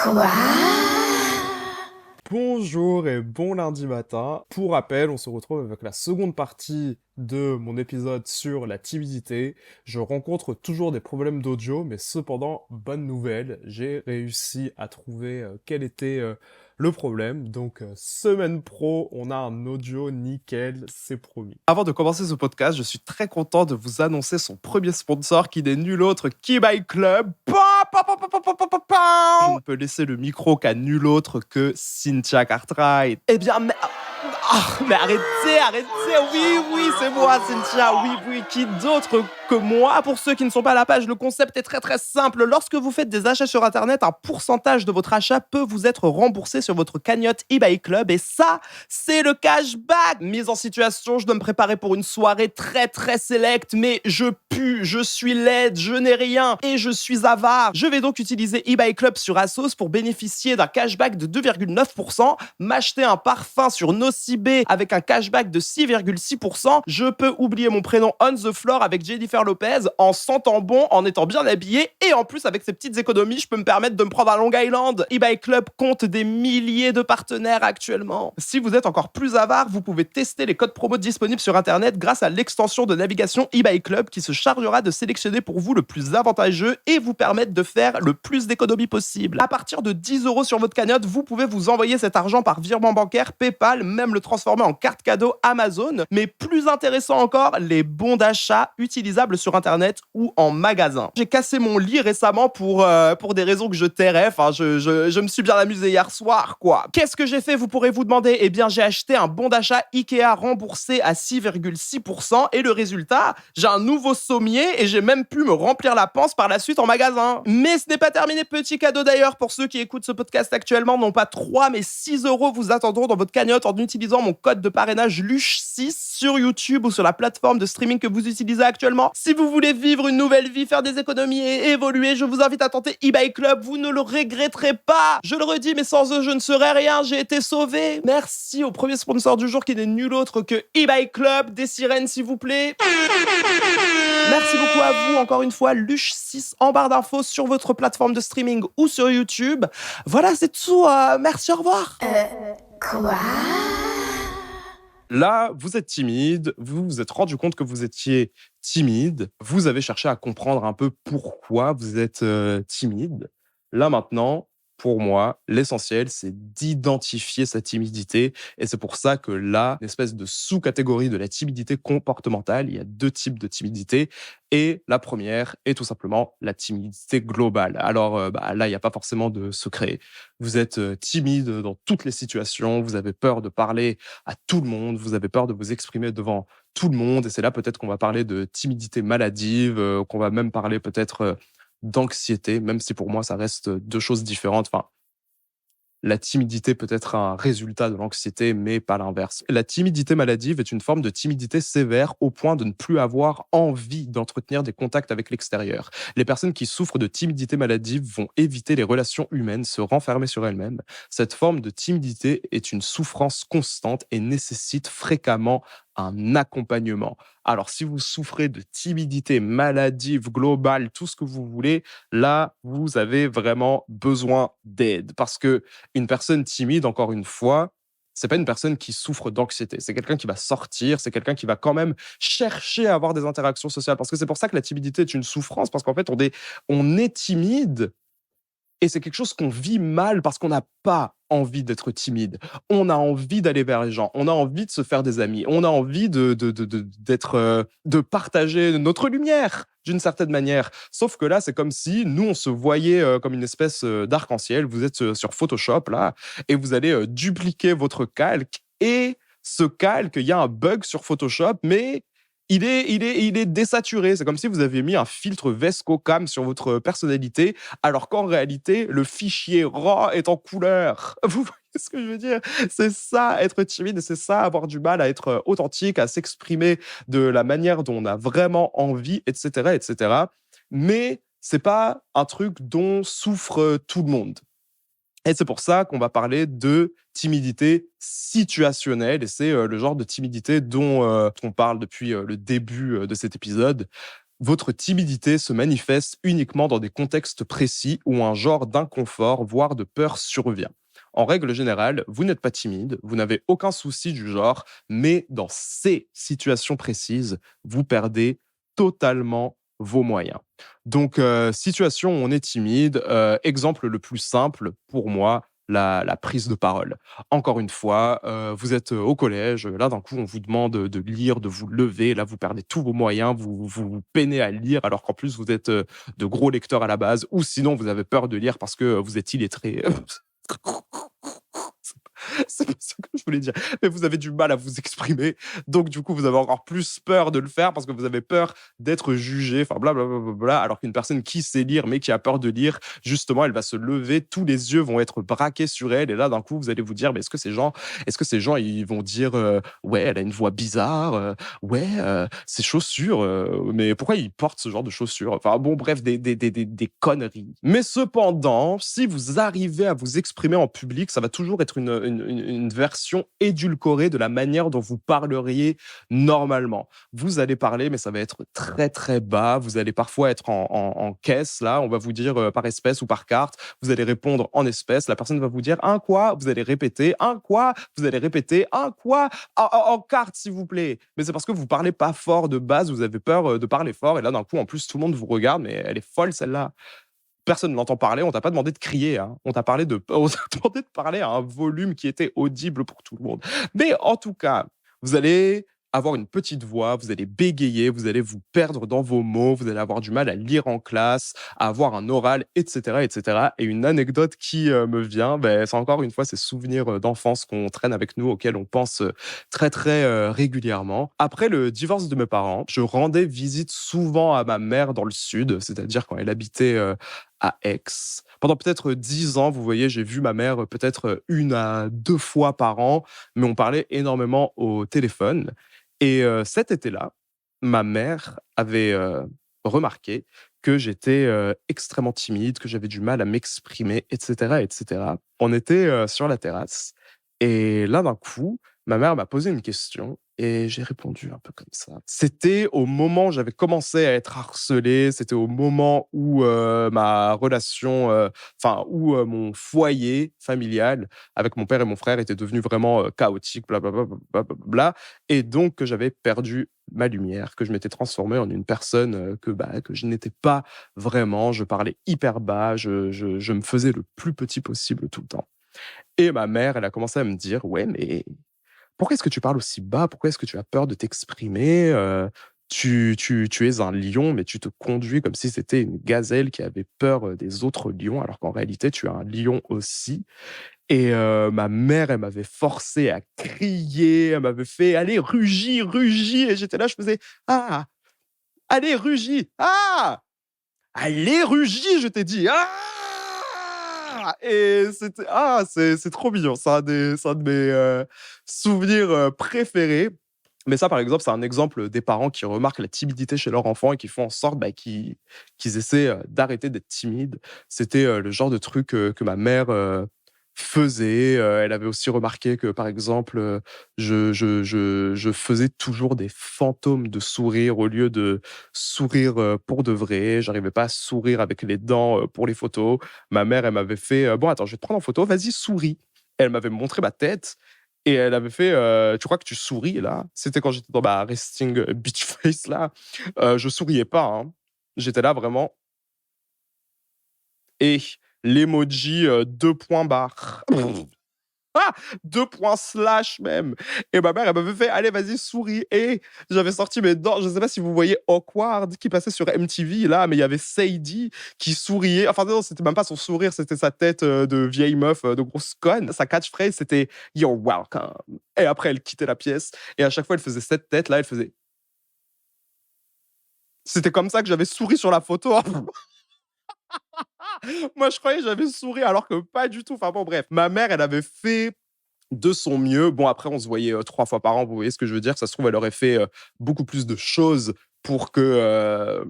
Quoi? Bonjour et bon lundi matin. Pour rappel, on se retrouve avec la seconde partie de mon épisode sur la timidité. Je rencontre toujours des problèmes d'audio, mais cependant, bonne nouvelle, j'ai réussi à trouver quel était le problème. Donc, semaine pro, on a un audio nickel, c'est promis. Avant de commencer ce podcast, je suis très content de vous annoncer son premier sponsor qui n'est nul autre qu'eBay Club. Je ne peux laisser le micro qu'à nul autre que Cynthia Cartwright. Eh bien, mais arrêtez, oui, c'est moi, Cynthia, oui, qui d'autre que moi? Pour ceux qui ne sont pas à la page, le concept est très simple. Lorsque vous faites des achats sur Internet, un pourcentage de votre achat peut vous être remboursé sur votre cagnotte eBay Club, et ça, c'est le cashback. Mise en situation, je dois me préparer pour une soirée très sélecte, mais je pue, je suis laide, je n'ai rien, et je suis avare. Je vais donc utiliser eBay Club sur Asos pour bénéficier d'un cashback de 2,9%, m'acheter un parfum sur Nocibé avec un cashback de 6,6%, je peux oublier mon prénom on the floor avec Jennifer Lopez en sentant bon, en étant bien habillé, et en plus avec ces petites économies, je peux me permettre de me prendre un Long Island. eBay Club compte des milliers de partenaires actuellement. Si vous êtes encore plus avare, vous pouvez tester les codes promo disponibles sur Internet grâce à l'extension de navigation eBay Club qui se chargera de sélectionner pour vous le plus avantageux et vous permettre de faire le plus d'économies possible. À partir de 10€ sur votre cagnotte, vous pouvez vous envoyer cet argent par virement bancaire, PayPal, même le transformer en carte cadeau Amazon. Mais plus intéressant encore, les bons d'achat utilisables sur Internet ou en magasin. J'ai cassé mon lit récemment pour des raisons que je tairai. Enfin, je me suis bien amusé hier soir, quoi. Qu'est-ce que j'ai fait, vous pourrez vous demander? Eh bien, j'ai acheté un bon d'achat Ikea remboursé à 6,6% et le résultat, j'ai un nouveau sommier et j'ai même pu me remplir la panse par la suite en magasin. Mais ce n'est pas terminé. Petit cadeau d'ailleurs pour ceux qui écoutent ce podcast actuellement, non pas 3 mais 6€ vous attendront dans votre cagnotte en utilisant mon code de parrainage LUCHE6 sur YouTube ou sur la plateforme de streaming que vous utilisez actuellement. Si vous voulez vivre une nouvelle vie, faire des économies et évoluer, je vous invite à tenter eBay Club, vous ne le regretterez pas. Je le redis, mais sans eux, je ne serais rien, j'ai été sauvé. Merci au premier sponsor du jour qui n'est nul autre que eBay Club. Des sirènes, s'il vous plaît. Merci beaucoup à vous, encore une fois, Luche6 en barre d'infos sur votre plateforme de streaming ou sur YouTube. Voilà, c'est tout. Merci, au revoir. Quoi? Là, vous êtes timide, vous vous êtes rendu compte que vous étiez timide, vous avez cherché à comprendre un peu pourquoi vous êtes timide. Là maintenant, pour moi, l'essentiel, c'est d'identifier sa timidité. Et c'est pour ça que là, une espèce de sous-catégorie de la timidité comportementale, il y a 2 types de timidité. Et la première est tout simplement la timidité globale. Alors là, il n'y a pas forcément de secret. Vous êtes timide dans toutes les situations, vous avez peur de parler à tout le monde, vous avez peur de vous exprimer devant tout le monde. Et c'est là peut-être qu'on va parler de timidité maladive, qu'on va même parler peut-être d'anxiété, même si pour moi, ça reste 2 choses différentes. Enfin, la timidité peut être un résultat de l'anxiété, mais pas l'inverse. La timidité maladive est une forme de timidité sévère au point de ne plus avoir envie d'entretenir des contacts avec l'extérieur. Les personnes qui souffrent de timidité maladive vont éviter les relations humaines, se renfermer sur elles-mêmes. Cette forme de timidité est une souffrance constante et nécessite fréquemment un accompagnement. Alors, si vous souffrez de timidité maladive, globale, tout ce que vous voulez, là, vous avez vraiment besoin d'aide. Parce que une personne timide, encore une fois, c'est pas une personne qui souffre d'anxiété. C'est quelqu'un qui va sortir, c'est quelqu'un qui va quand même chercher à avoir des interactions sociales. Parce que c'est pour ça que la timidité est une souffrance, parce qu'en fait, on est timide et c'est quelque chose qu'on vit mal parce qu'on n'a pas envie d'être timide. On a envie d'aller vers les gens. On a envie de se faire des amis. On a envie de partager notre lumière d'une certaine manière. Sauf que là, c'est comme si nous, on se voyait comme une espèce d'arc-en-ciel. Vous êtes sur Photoshop, là, et vous allez dupliquer votre calque. Et ce calque, il y a un bug sur Photoshop, mais il est désaturé. C'est comme si vous avez mis un filtre Vesco Cam sur votre personnalité, alors qu'en réalité, le fichier RAW est en couleur. Vous voyez ce que je veux dire? C'est ça, être timide, et c'est ça, avoir du mal à être authentique, à s'exprimer de la manière dont on a vraiment envie, etc., etc. Mais c'est pas un truc dont souffre tout le monde. Et c'est pour ça qu'on va parler de timidité situationnelle. Et c'est le genre de timidité dont on parle depuis le début de cet épisode. Votre timidité se manifeste uniquement dans des contextes précis où un genre d'inconfort, voire de peur survient. En règle générale, vous n'êtes pas timide, vous n'avez aucun souci du genre, mais dans ces situations précises, vous perdez totalement vos moyens. Donc, situation où on est timide, exemple le plus simple pour moi, la prise de parole. Encore une fois, vous êtes au collège, là d'un coup on vous demande de lire, de vous lever, là vous perdez tous vos moyens, vous peinez à lire alors qu'en plus vous êtes de gros lecteurs à la base, ou sinon vous avez peur de lire parce que vous êtes illettré. C'est pas ça que je voulais dire. Mais vous avez du mal à vous exprimer. Donc, du coup, vous avez encore plus peur de le faire parce que vous avez peur d'être jugé. Enfin, blablabla. Alors qu'une personne qui sait lire, mais qui a peur de lire, justement, elle va se lever. Tous les yeux vont être braqués sur elle. Et là, d'un coup, vous allez vous dire, mais est-ce que ces gens, ils vont dire, ouais, elle a une voix bizarre. Ouais, ses chaussures. Mais pourquoi ils portent ce genre de chaussures? Enfin, bon, bref, des conneries. Mais cependant, si vous arrivez à vous exprimer en public, ça va toujours être une version édulcorée de la manière dont vous parleriez normalement. Vous allez parler, mais ça va être très, très bas. Vous allez parfois être en caisse, là. On va vous dire par espèce ou par carte. Vous allez répondre en espèces. La personne va vous dire un quoi? Vous allez répéter un quoi? Vous allez répéter un quoi? En carte, s'il vous plaît. Mais c'est parce que vous parlez pas fort de base. Vous avez peur de parler fort. Et là, d'un coup, en plus, tout le monde vous regarde. Mais elle est folle, celle-là. Personne ne l'entend parler, on t'a pas demandé de crier, hein. On t'a demandé de parler à un volume qui était audible pour tout le monde. Mais en tout cas, vous allez avoir une petite voix, vous allez bégayer, vous allez vous perdre dans vos mots, vous allez avoir du mal à lire en classe, à avoir un oral, et cetera, et cetera. Et une anecdote qui me vient, c'est encore une fois ces souvenirs d'enfance qu'on traîne avec nous, auxquels on pense très très régulièrement. Après le divorce de mes parents, je rendais visite souvent à ma mère dans le sud, c'est-à-dire quand elle habitait à Aix. Pendant peut-être 10 ans, vous voyez, j'ai vu ma mère peut-être 1 à 2 fois par an, mais on parlait énormément au téléphone. Et cet été-là, ma mère avait remarqué que j'étais extrêmement timide, que j'avais du mal à m'exprimer, et cetera, et cetera. On était sur la terrasse et là, d'un coup, ma mère m'a posé une question et j'ai répondu un peu comme ça. C'était au moment où j'avais commencé à être harcelé, c'était au moment où ma relation, enfin, où mon foyer familial avec mon père et mon frère était devenu vraiment chaotique, blablabla, bla, et donc que j'avais perdu ma lumière, que je m'étais transformé en une personne que je n'étais pas vraiment. Je parlais hyper bas, je me faisais le plus petit possible tout le temps. Et ma mère, elle a commencé à me dire: «Ouais, mais pourquoi est-ce que tu parles aussi bas? Pourquoi est-ce que tu as peur de t'exprimer? Tu es un lion, mais tu te conduis comme si c'était une gazelle qui avait peur, des autres lions, alors qu'en réalité, tu es un lion aussi». Et ma mère, elle m'avait forcé à crier, elle m'avait fait: «Allez, rugis, rugis!» Et j'étais là, je faisais: «Ah! Allez, rugis! Ah! Allez, rugis, je t'ai dit! Ah!» Et c'est trop mignon. C'est un de mes souvenirs préférés. Mais ça, par exemple, c'est un exemple des parents qui remarquent la timidité chez leur enfant et qui font en sorte qu'ils essaient d'arrêter d'être timides. C'était le genre de truc que ma mère faisait. Elle avait aussi remarqué que, par exemple, je faisais toujours des fantômes de sourire au lieu de sourire pour de vrai. J'arrivais pas à sourire avec les dents pour les photos. Ma mère, elle m'avait fait bon, attends, je vais te prendre en photo, vas-y, souris. Elle m'avait montré ma tête et elle avait fait tu crois que tu souris là? C'était quand j'étais dans ma resting bitch face là. Je souriais pas, hein. J'étais là vraiment et l'emoji 2 points barre. Ah! 2 points slash même. Et ma mère, elle m'avait fait: «Allez, vas-y, souris», et j'avais sorti mes dents. Je sais pas si vous voyez Awkward qui passait sur MTV là, mais il y avait Sadie qui souriait. Enfin non, c'était même pas son sourire, c'était sa tête, de vieille meuf, de grosse conne. Sa catchphrase, c'était: «You're welcome», et après elle quittait la pièce et à chaque fois, elle faisait cette tête là, elle faisait c'était comme ça que j'avais souri sur la photo. Moi, je croyais que j'avais souri alors que pas du tout. Enfin bon, bref. Ma mère, elle avait fait de son mieux. Bon, après, on se voyait 3 fois par an, vous voyez ce que je veux dire? Ça se trouve, elle aurait fait beaucoup plus de choses pour que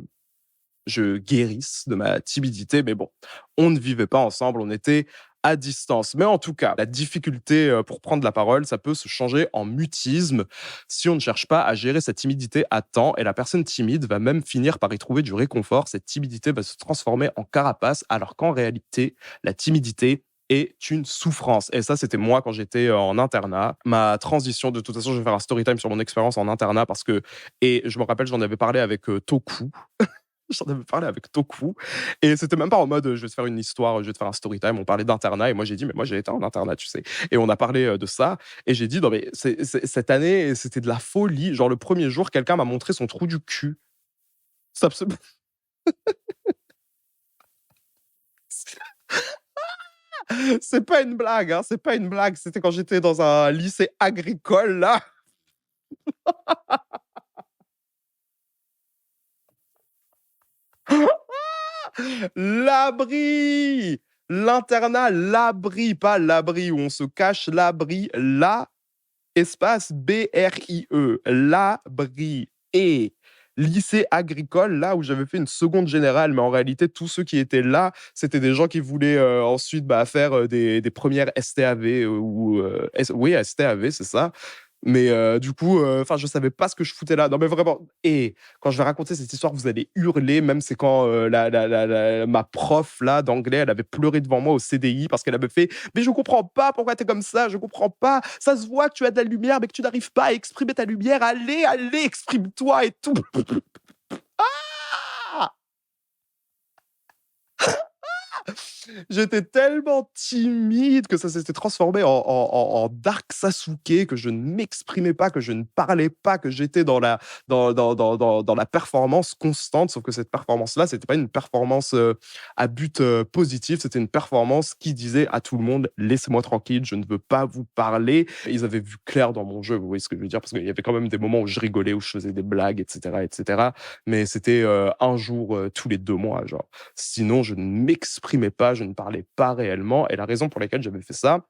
je guérisse de ma timidité. Mais bon, on ne vivait pas ensemble. On était à distance. Mais en tout cas, la difficulté pour prendre la parole, ça peut se changer en mutisme si on ne cherche pas à gérer cette timidité à temps. Et la personne timide va même finir par y trouver du réconfort. Cette timidité va se transformer en carapace, alors qu'en réalité, la timidité est une souffrance. Et ça, c'était moi quand j'étais en internat. Ma transition, de toute façon, je vais faire un story time sur mon expérience en internat parce que, et je me rappelle, j'en avais parlé avec Toku. J'en avais parlé avec Toku. Et c'était même pas en mode, je vais te faire une histoire, je vais te faire un story time. On parlait d'internat. Et moi, j'ai dit, mais moi, j'ai été en internat, tu sais. Et on a parlé de ça. Et j'ai dit, non, mais cette année, c'était de la folie. Genre, le premier jour, quelqu'un m'a montré son trou du cul. C'est absolument. C'est pas une blague, hein. C'est pas une blague. C'était quand j'étais dans un lycée agricole, là. L'abri! L'internat, l'abri, pas l'abri où on se cache, l'abri, la espace BRIE, l'abri. Et lycée agricole, là où j'avais fait une seconde générale, mais en réalité, tous ceux qui étaient là, c'était des gens qui voulaient ensuite faire des premières STAV oui, STAV, c'est ça. Mais du coup, je savais pas ce que je foutais là. Non, mais vraiment. Et quand je vais raconter cette histoire, vous allez hurler. Même c'est quand ma prof là d'anglais, elle avait pleuré devant moi au CDI parce qu'elle avait fait. Mais je comprends pas pourquoi tu es comme ça. Je comprends pas. Ça se voit que tu as de la lumière, mais que tu n'arrives pas à exprimer ta lumière. Allez, allez, exprime-toi et tout. Ah. J'étais tellement timide que ça s'était transformé en Dark Sasuke, que je ne m'exprimais pas, que je ne parlais pas, que j'étais dans la performance constante. Sauf que cette performance-là, c'était pas une performance à but positif, c'était une performance qui disait à tout le monde: laissez-moi tranquille, je ne veux pas vous parler. Ils avaient vu clair dans mon jeu, vous voyez ce que je veux dire, parce qu'il y avait quand même des moments où je rigolais, où je faisais des blagues, etc., etc. Mais c'était un jour tous les 2 mois, genre. Sinon, je ne m'exprimais pas, je ne parlais pas réellement. Et la raison pour laquelle j'avais fait ça,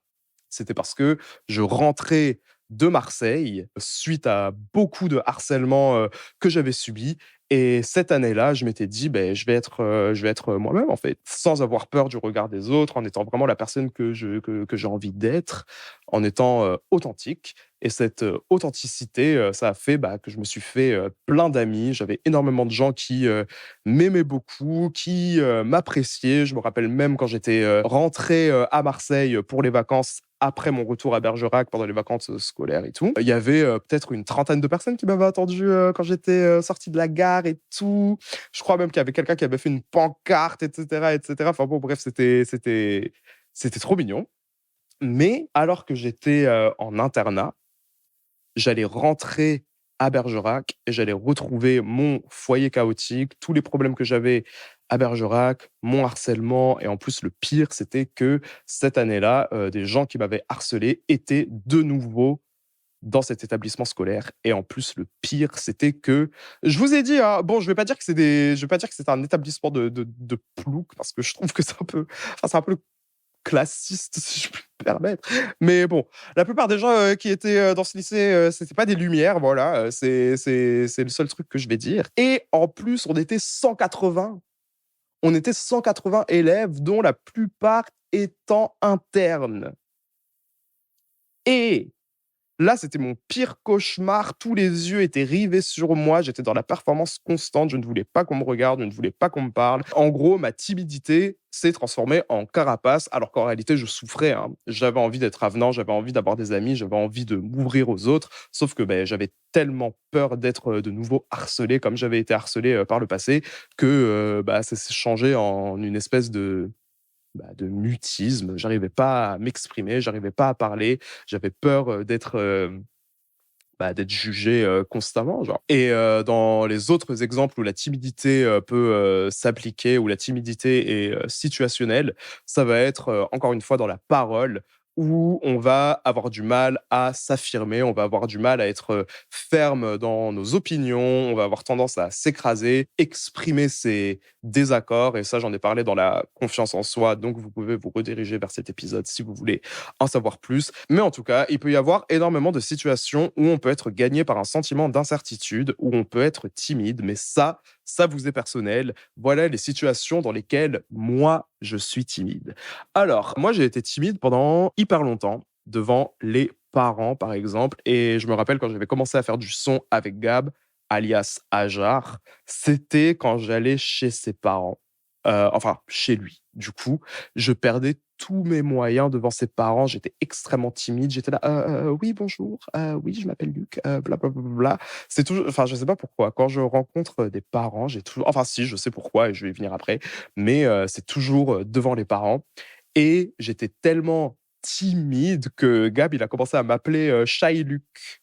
c'était parce que je rentrais de Marseille suite à beaucoup de harcèlement que j'avais subi. Et cette année-là, je m'étais dit, ben, je vais être moi-même, en fait, sans avoir peur du regard des autres, en étant vraiment la personne que j'ai envie d'être, en étant authentique. Et cette authenticité, ça a fait que je me suis fait plein d'amis. J'avais énormément de gens qui m'aimaient beaucoup, qui m'appréciaient. Je me rappelle même quand j'étais rentré à Marseille pour les vacances, après mon retour à Bergerac pendant les vacances scolaires et tout, il y avait peut-être une trentaine de personnes qui m'avaient attendu quand j'étais sorti de la gare et tout. Je crois même qu'il y avait quelqu'un qui avait fait une pancarte, etc., etc. Enfin bon, bref, c'était trop mignon. Mais alors que j'étais en internat, j'allais rentrer à Bergerac et j'allais retrouver mon foyer chaotique, tous les problèmes que j'avais à Bergerac, mon harcèlement. Et en plus, le pire, c'était que cette année-là, des gens qui m'avaient harcelé étaient de nouveau dans cet établissement scolaire. Et en plus, le pire, c'était que je vous ai dit, hein, bon, je vais pas dire que c'est un établissement de plouc parce que je trouve que c'est un peu classiste, si je puis me permettre. Mais bon, la plupart des gens qui étaient dans ce lycée, c'était pas des lumières, voilà. C'est le seul truc que je vais dire. Et en plus, on était 180. On était 180 élèves, dont la plupart étant internes. Et là, c'était mon pire cauchemar. Tous les yeux étaient rivés sur moi. J'étais dans la performance constante. Je ne voulais pas qu'on me regarde. Je ne voulais pas qu'on me parle. En gros, ma timidité s'est transformée en carapace, alors qu'en réalité, je souffrais, hein. J'avais envie d'être avenant. J'avais envie d'avoir des amis. J'avais envie de m'ouvrir aux autres. Sauf que j'avais tellement peur d'être de nouveau harcelé, comme j'avais été harcelé par le passé, que ça s'est changé en une espèce de mutisme. J'arrivais pas à m'exprimer, j'arrivais pas à parler. J'avais peur d'être jugé constamment, genre. Et dans les autres exemples où la timidité peut s'appliquer, où la timidité est situationnelle, ça va être encore une fois dans la parole, où on va avoir du mal à s'affirmer, on va avoir du mal à être ferme dans nos opinions, on va avoir tendance à s'écraser, exprimer ses désaccords. Et ça, j'en ai parlé dans la confiance en soi, donc vous pouvez vous rediriger vers cet épisode si vous voulez en savoir plus. Mais en tout cas, il peut y avoir énormément de situations où on peut être gagné par un sentiment d'incertitude, où on peut être timide, mais ça, ça vous est personnel. Voilà les situations dans lesquelles moi, je suis timide. Alors, moi, j'ai été timide pendant hyper longtemps devant les parents, par exemple. Et je me rappelle quand j'avais commencé à faire du son avec Gab, alias Ajar, c'était quand j'allais chez ses parents. Enfin, chez lui. Du coup, je perdais tous mes moyens devant ses parents. J'étais extrêmement timide. J'étais là, oui, bonjour, oui, je m'appelle Luc, bla bla bla bla bla. C'est toujours, enfin, je sais pas pourquoi. Quand je rencontre des parents, j'ai toujours, enfin, si, je sais pourquoi et je vais y venir après, mais c'est toujours devant les parents. Et j'étais tellement timide que Gab, il a commencé à m'appeler Shy Luc.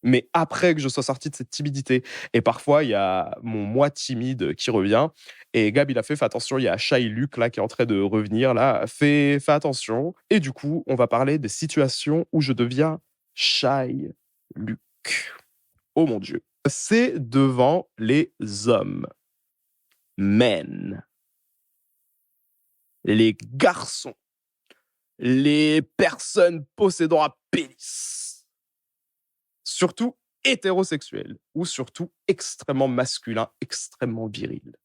Mais après que je sois sorti de cette timidité. Et parfois, il y a mon moi timide qui revient. Et Gab, il a fait, fais attention, il y a Shy Luc là qui est en train de revenir là. Fais attention. Et du coup, on va parler des situations où je deviens Shy Luc. Oh mon Dieu. C'est devant les hommes. Men. Les garçons. Les personnes possédant un pénis. Surtout hétérosexuel ou surtout extrêmement masculin, extrêmement viril.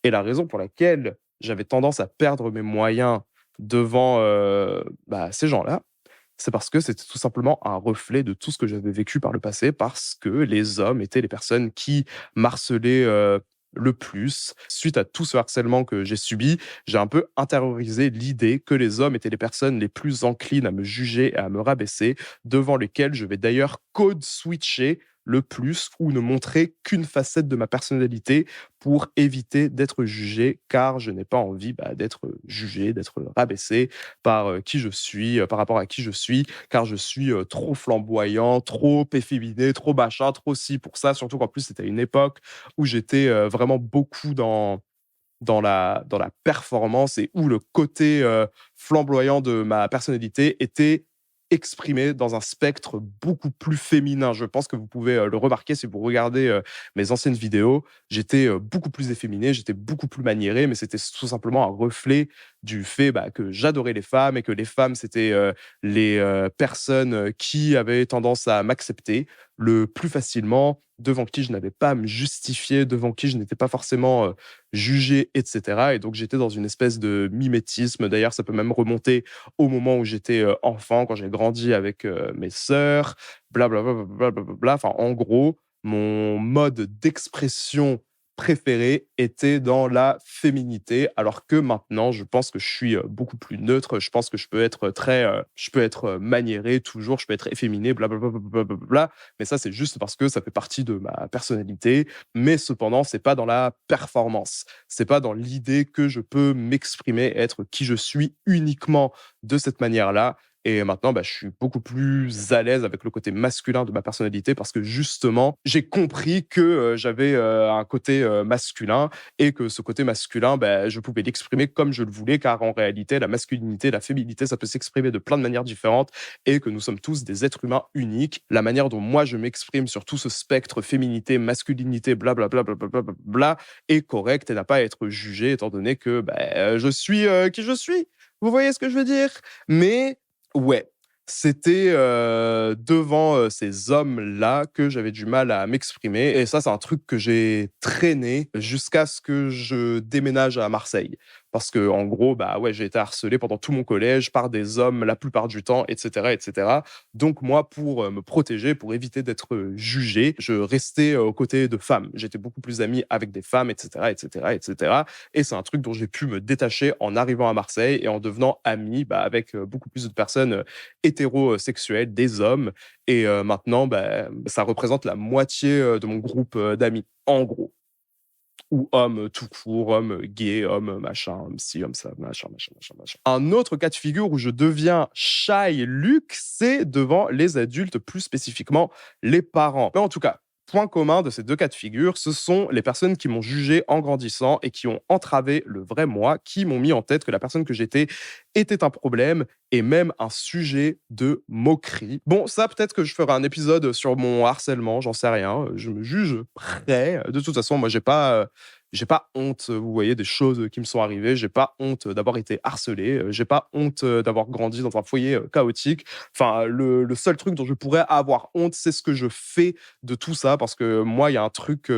Et la raison pour laquelle j'avais tendance à perdre mes moyens devant ces gens-là, c'est parce que c'était tout simplement un reflet de tout ce que j'avais vécu par le passé, parce que les hommes étaient les personnes qui m'harcelaient le plus. Suite à tout ce harcèlement que j'ai subi, j'ai un peu intériorisé l'idée que les hommes étaient les personnes les plus enclines à me juger et à me rabaisser, devant lesquelles je vais d'ailleurs code switcher le plus ou ne montrer qu'une facette de ma personnalité pour éviter d'être jugé, car je n'ai pas envie d'être jugé, d'être rabaissé par qui je suis, par rapport à qui je suis, car je suis trop flamboyant, trop efféminé, trop machin, trop ci pour ça. Surtout qu'en plus, c'était une époque où j'étais vraiment beaucoup dans la performance et où le côté flamboyant de ma personnalité était exprimé dans un spectre beaucoup plus féminin. Je pense que vous pouvez le remarquer si vous regardez mes anciennes vidéos. J'étais beaucoup plus efféminé, j'étais beaucoup plus maniéré, mais c'était tout simplement un reflet du fait que j'adorais les femmes et que les femmes, c'était les personnes qui avaient tendance à m'accepter le plus facilement, devant qui je n'avais pas à me justifier, devant qui je n'étais pas forcément jugé, etc. Et donc, j'étais dans une espèce de mimétisme. D'ailleurs, ça peut même remonter au moment où j'étais enfant, quand j'ai grandi avec mes sœurs, blablabla. Bla, bla, bla, bla. Enfin, en gros, mon mode d'expression préféré était dans la féminité, alors que maintenant, je pense que je suis beaucoup plus neutre. Je pense que je peux être je peux être maniéré toujours, je peux être efféminé, blablabla. Bla, bla, bla, bla, bla. Mais ça, c'est juste parce que ça fait partie de ma personnalité. Mais cependant, c'est pas dans la performance. C'est pas dans l'idée que je peux m'exprimer, être qui je suis uniquement de cette manière-là. Et maintenant, je suis beaucoup plus à l'aise avec le côté masculin de ma personnalité, parce que justement, j'ai compris que j'avais un côté masculin, et que ce côté masculin, je pouvais l'exprimer comme je le voulais, car en réalité, la masculinité, la féminité, ça peut s'exprimer de plein de manières différentes, et que nous sommes tous des êtres humains uniques. La manière dont moi je m'exprime sur tout ce spectre féminité, masculinité, blablabla, bla, bla, bla, bla, bla, est correct et n'a pas à être jugé, étant donné que je suis qui je suis. Vous voyez ce que je veux dire? Mais ouais, c'était devant ces hommes-là que j'avais du mal à m'exprimer, et ça, c'est un truc que j'ai traîné jusqu'à ce que je déménage à Marseille. Parce que en gros, ouais, j'ai été harcelé pendant tout mon collège par des hommes la plupart du temps, et cetera, et cetera. Donc moi, pour me protéger, pour éviter d'être jugé, je restais aux côtés de femmes. J'étais beaucoup plus ami avec des femmes, et cetera, et cetera, et cetera. Et c'est un truc dont j'ai pu me détacher en arrivant à Marseille et en devenant ami avec beaucoup plus de personnes hétérosexuelles, des hommes. Et maintenant, ça représente la moitié de mon groupe d'amis, en gros. Ou homme tout court, homme gay, homme machin, homme ci, homme ça, machin, machin, machin, machin. Un autre cas de figure où je deviens shy Luc, c'est devant les adultes, plus spécifiquement les parents. Mais en tout cas, point commun de ces deux cas de figure, ce sont les personnes qui m'ont jugé en grandissant et qui ont entravé le vrai moi, qui m'ont mis en tête que la personne que j'étais était un problème et même un sujet de moquerie. Bon, ça, peut-être que je ferai un épisode sur mon harcèlement, j'en sais rien. Je me juge prêt. De toute façon, moi, j'ai pas honte, vous voyez, des choses qui me sont arrivées. J'ai pas honte d'avoir été harcelé. J'ai pas honte d'avoir grandi dans un foyer chaotique. Enfin, le seul truc dont je pourrais avoir honte, c'est ce que je fais de tout ça. Parce que moi, il y a un truc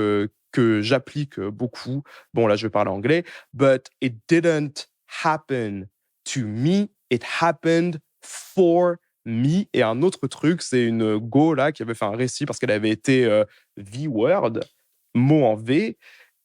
que j'applique beaucoup. Bon, là, je vais parler anglais. But it didn't happen to me. It happened for me. Et un autre truc, c'est une go là qui avait fait un récit parce qu'elle avait été V-word, mot en V.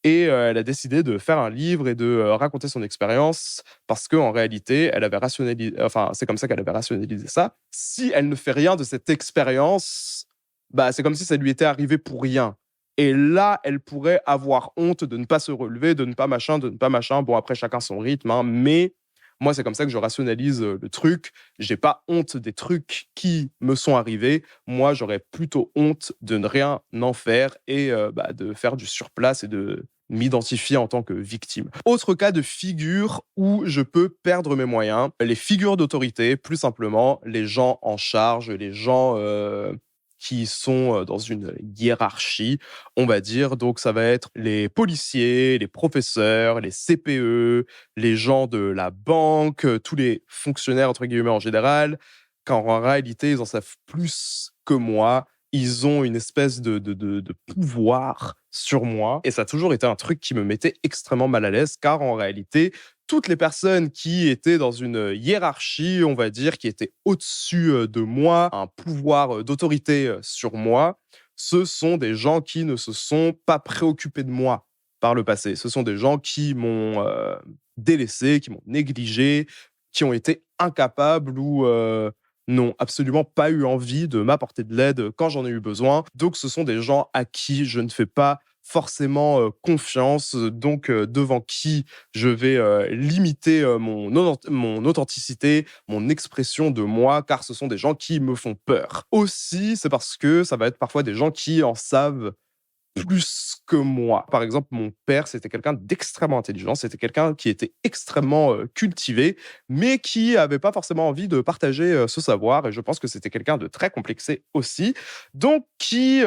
Et elle a décidé de faire un livre et de raconter son expérience parce qu'en réalité, elle avait rationalisé, enfin, c'est comme ça qu'elle avait rationalisé ça. Si elle ne fait rien de cette expérience, bah, c'est comme si ça lui était arrivé pour rien. Et là, elle pourrait avoir honte de ne pas se relever, de ne pas machin, de ne pas machin. Bon, après, chacun son rythme, hein, mais moi, c'est comme ça que je rationalise le truc. J'ai pas honte des trucs qui me sont arrivés. Moi, j'aurais plutôt honte de ne rien en faire et bah, de faire du surplace et de m'identifier en tant que victime. Autre cas de figure où je peux perdre mes moyens, les figures d'autorité, plus simplement, les gens en charge, les gens qui sont dans une hiérarchie, on va dire. Donc, ça va être les policiers, les professeurs, les CPE, les gens de la banque, tous les fonctionnaires, entre guillemets, en général, quand en réalité, ils en savent plus que moi. Ils ont une espèce de pouvoir sur moi. Et ça a toujours été un truc qui me mettait extrêmement mal à l'aise, car en réalité, toutes les personnes qui étaient dans une hiérarchie, on va dire, qui étaient au-dessus de moi, un pouvoir d'autorité sur moi, ce sont des gens qui ne se sont pas préoccupés de moi par le passé. Ce sont des gens qui m'ont délaissé, qui m'ont négligé, qui ont été incapables ou n'ont absolument pas eu envie de m'apporter de l'aide quand j'en ai eu besoin. Donc, ce sont des gens à qui je ne fais pas forcément confiance, donc devant qui je vais limiter mon authenticité, mon expression de moi, car ce sont des gens qui me font peur. Aussi, c'est parce que ça va être parfois des gens qui en savent plus que moi. Par exemple, mon père, c'était quelqu'un d'extrêmement intelligent, c'était quelqu'un qui était extrêmement cultivé, mais qui avait pas forcément envie de partager ce savoir. Et je pense que c'était quelqu'un de très complexé aussi, donc qui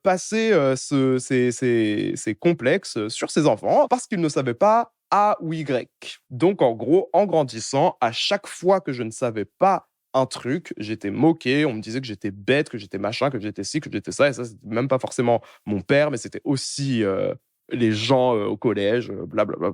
passait ses complexes sur ses enfants parce qu'il ne savait pas A ou Y. Donc, en gros, en grandissant, à chaque fois que je ne savais pas un truc, j'étais moqué, on me disait que j'étais bête, que j'étais machin, que j'étais ci, que j'étais ça, et ça, c'était même pas forcément mon père, mais c'était aussi les gens au collège, blablabla.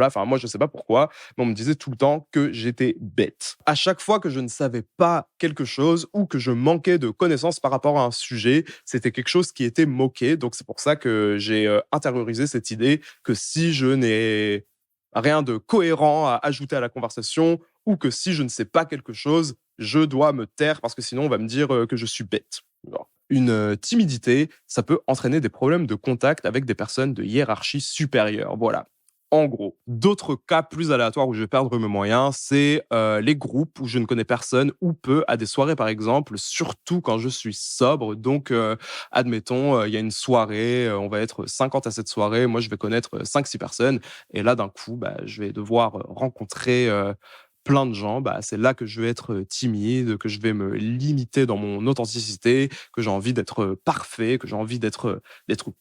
Enfin, moi, je sais pas pourquoi, mais on me disait tout le temps que j'étais bête. À chaque fois que je ne savais pas quelque chose ou que je manquais de connaissances par rapport à un sujet, c'était quelque chose qui était moqué. Donc, c'est pour ça que j'ai intériorisé cette idée que si je n'ai rien de cohérent à ajouter à la conversation, ou que si je ne sais pas quelque chose, je dois me taire parce que sinon on va me dire que je suis bête. Une timidité, ça peut entraîner des problèmes de contact avec des personnes de hiérarchie supérieure. Voilà. En gros, d'autres cas plus aléatoires où je vais perdre mes moyens, c'est les groupes où je ne connais personne ou peu, à des soirées par exemple, surtout quand je suis sobre. Donc, admettons, il y a une soirée, on va être 50 à cette soirée, moi je vais connaître 5-6 personnes, et là d'un coup, bah, je vais devoir rencontrer plein de gens. Bah, c'est là que je vais être timide, que je vais me limiter dans mon authenticité, que j'ai envie d'être parfait, que j'ai envie d'être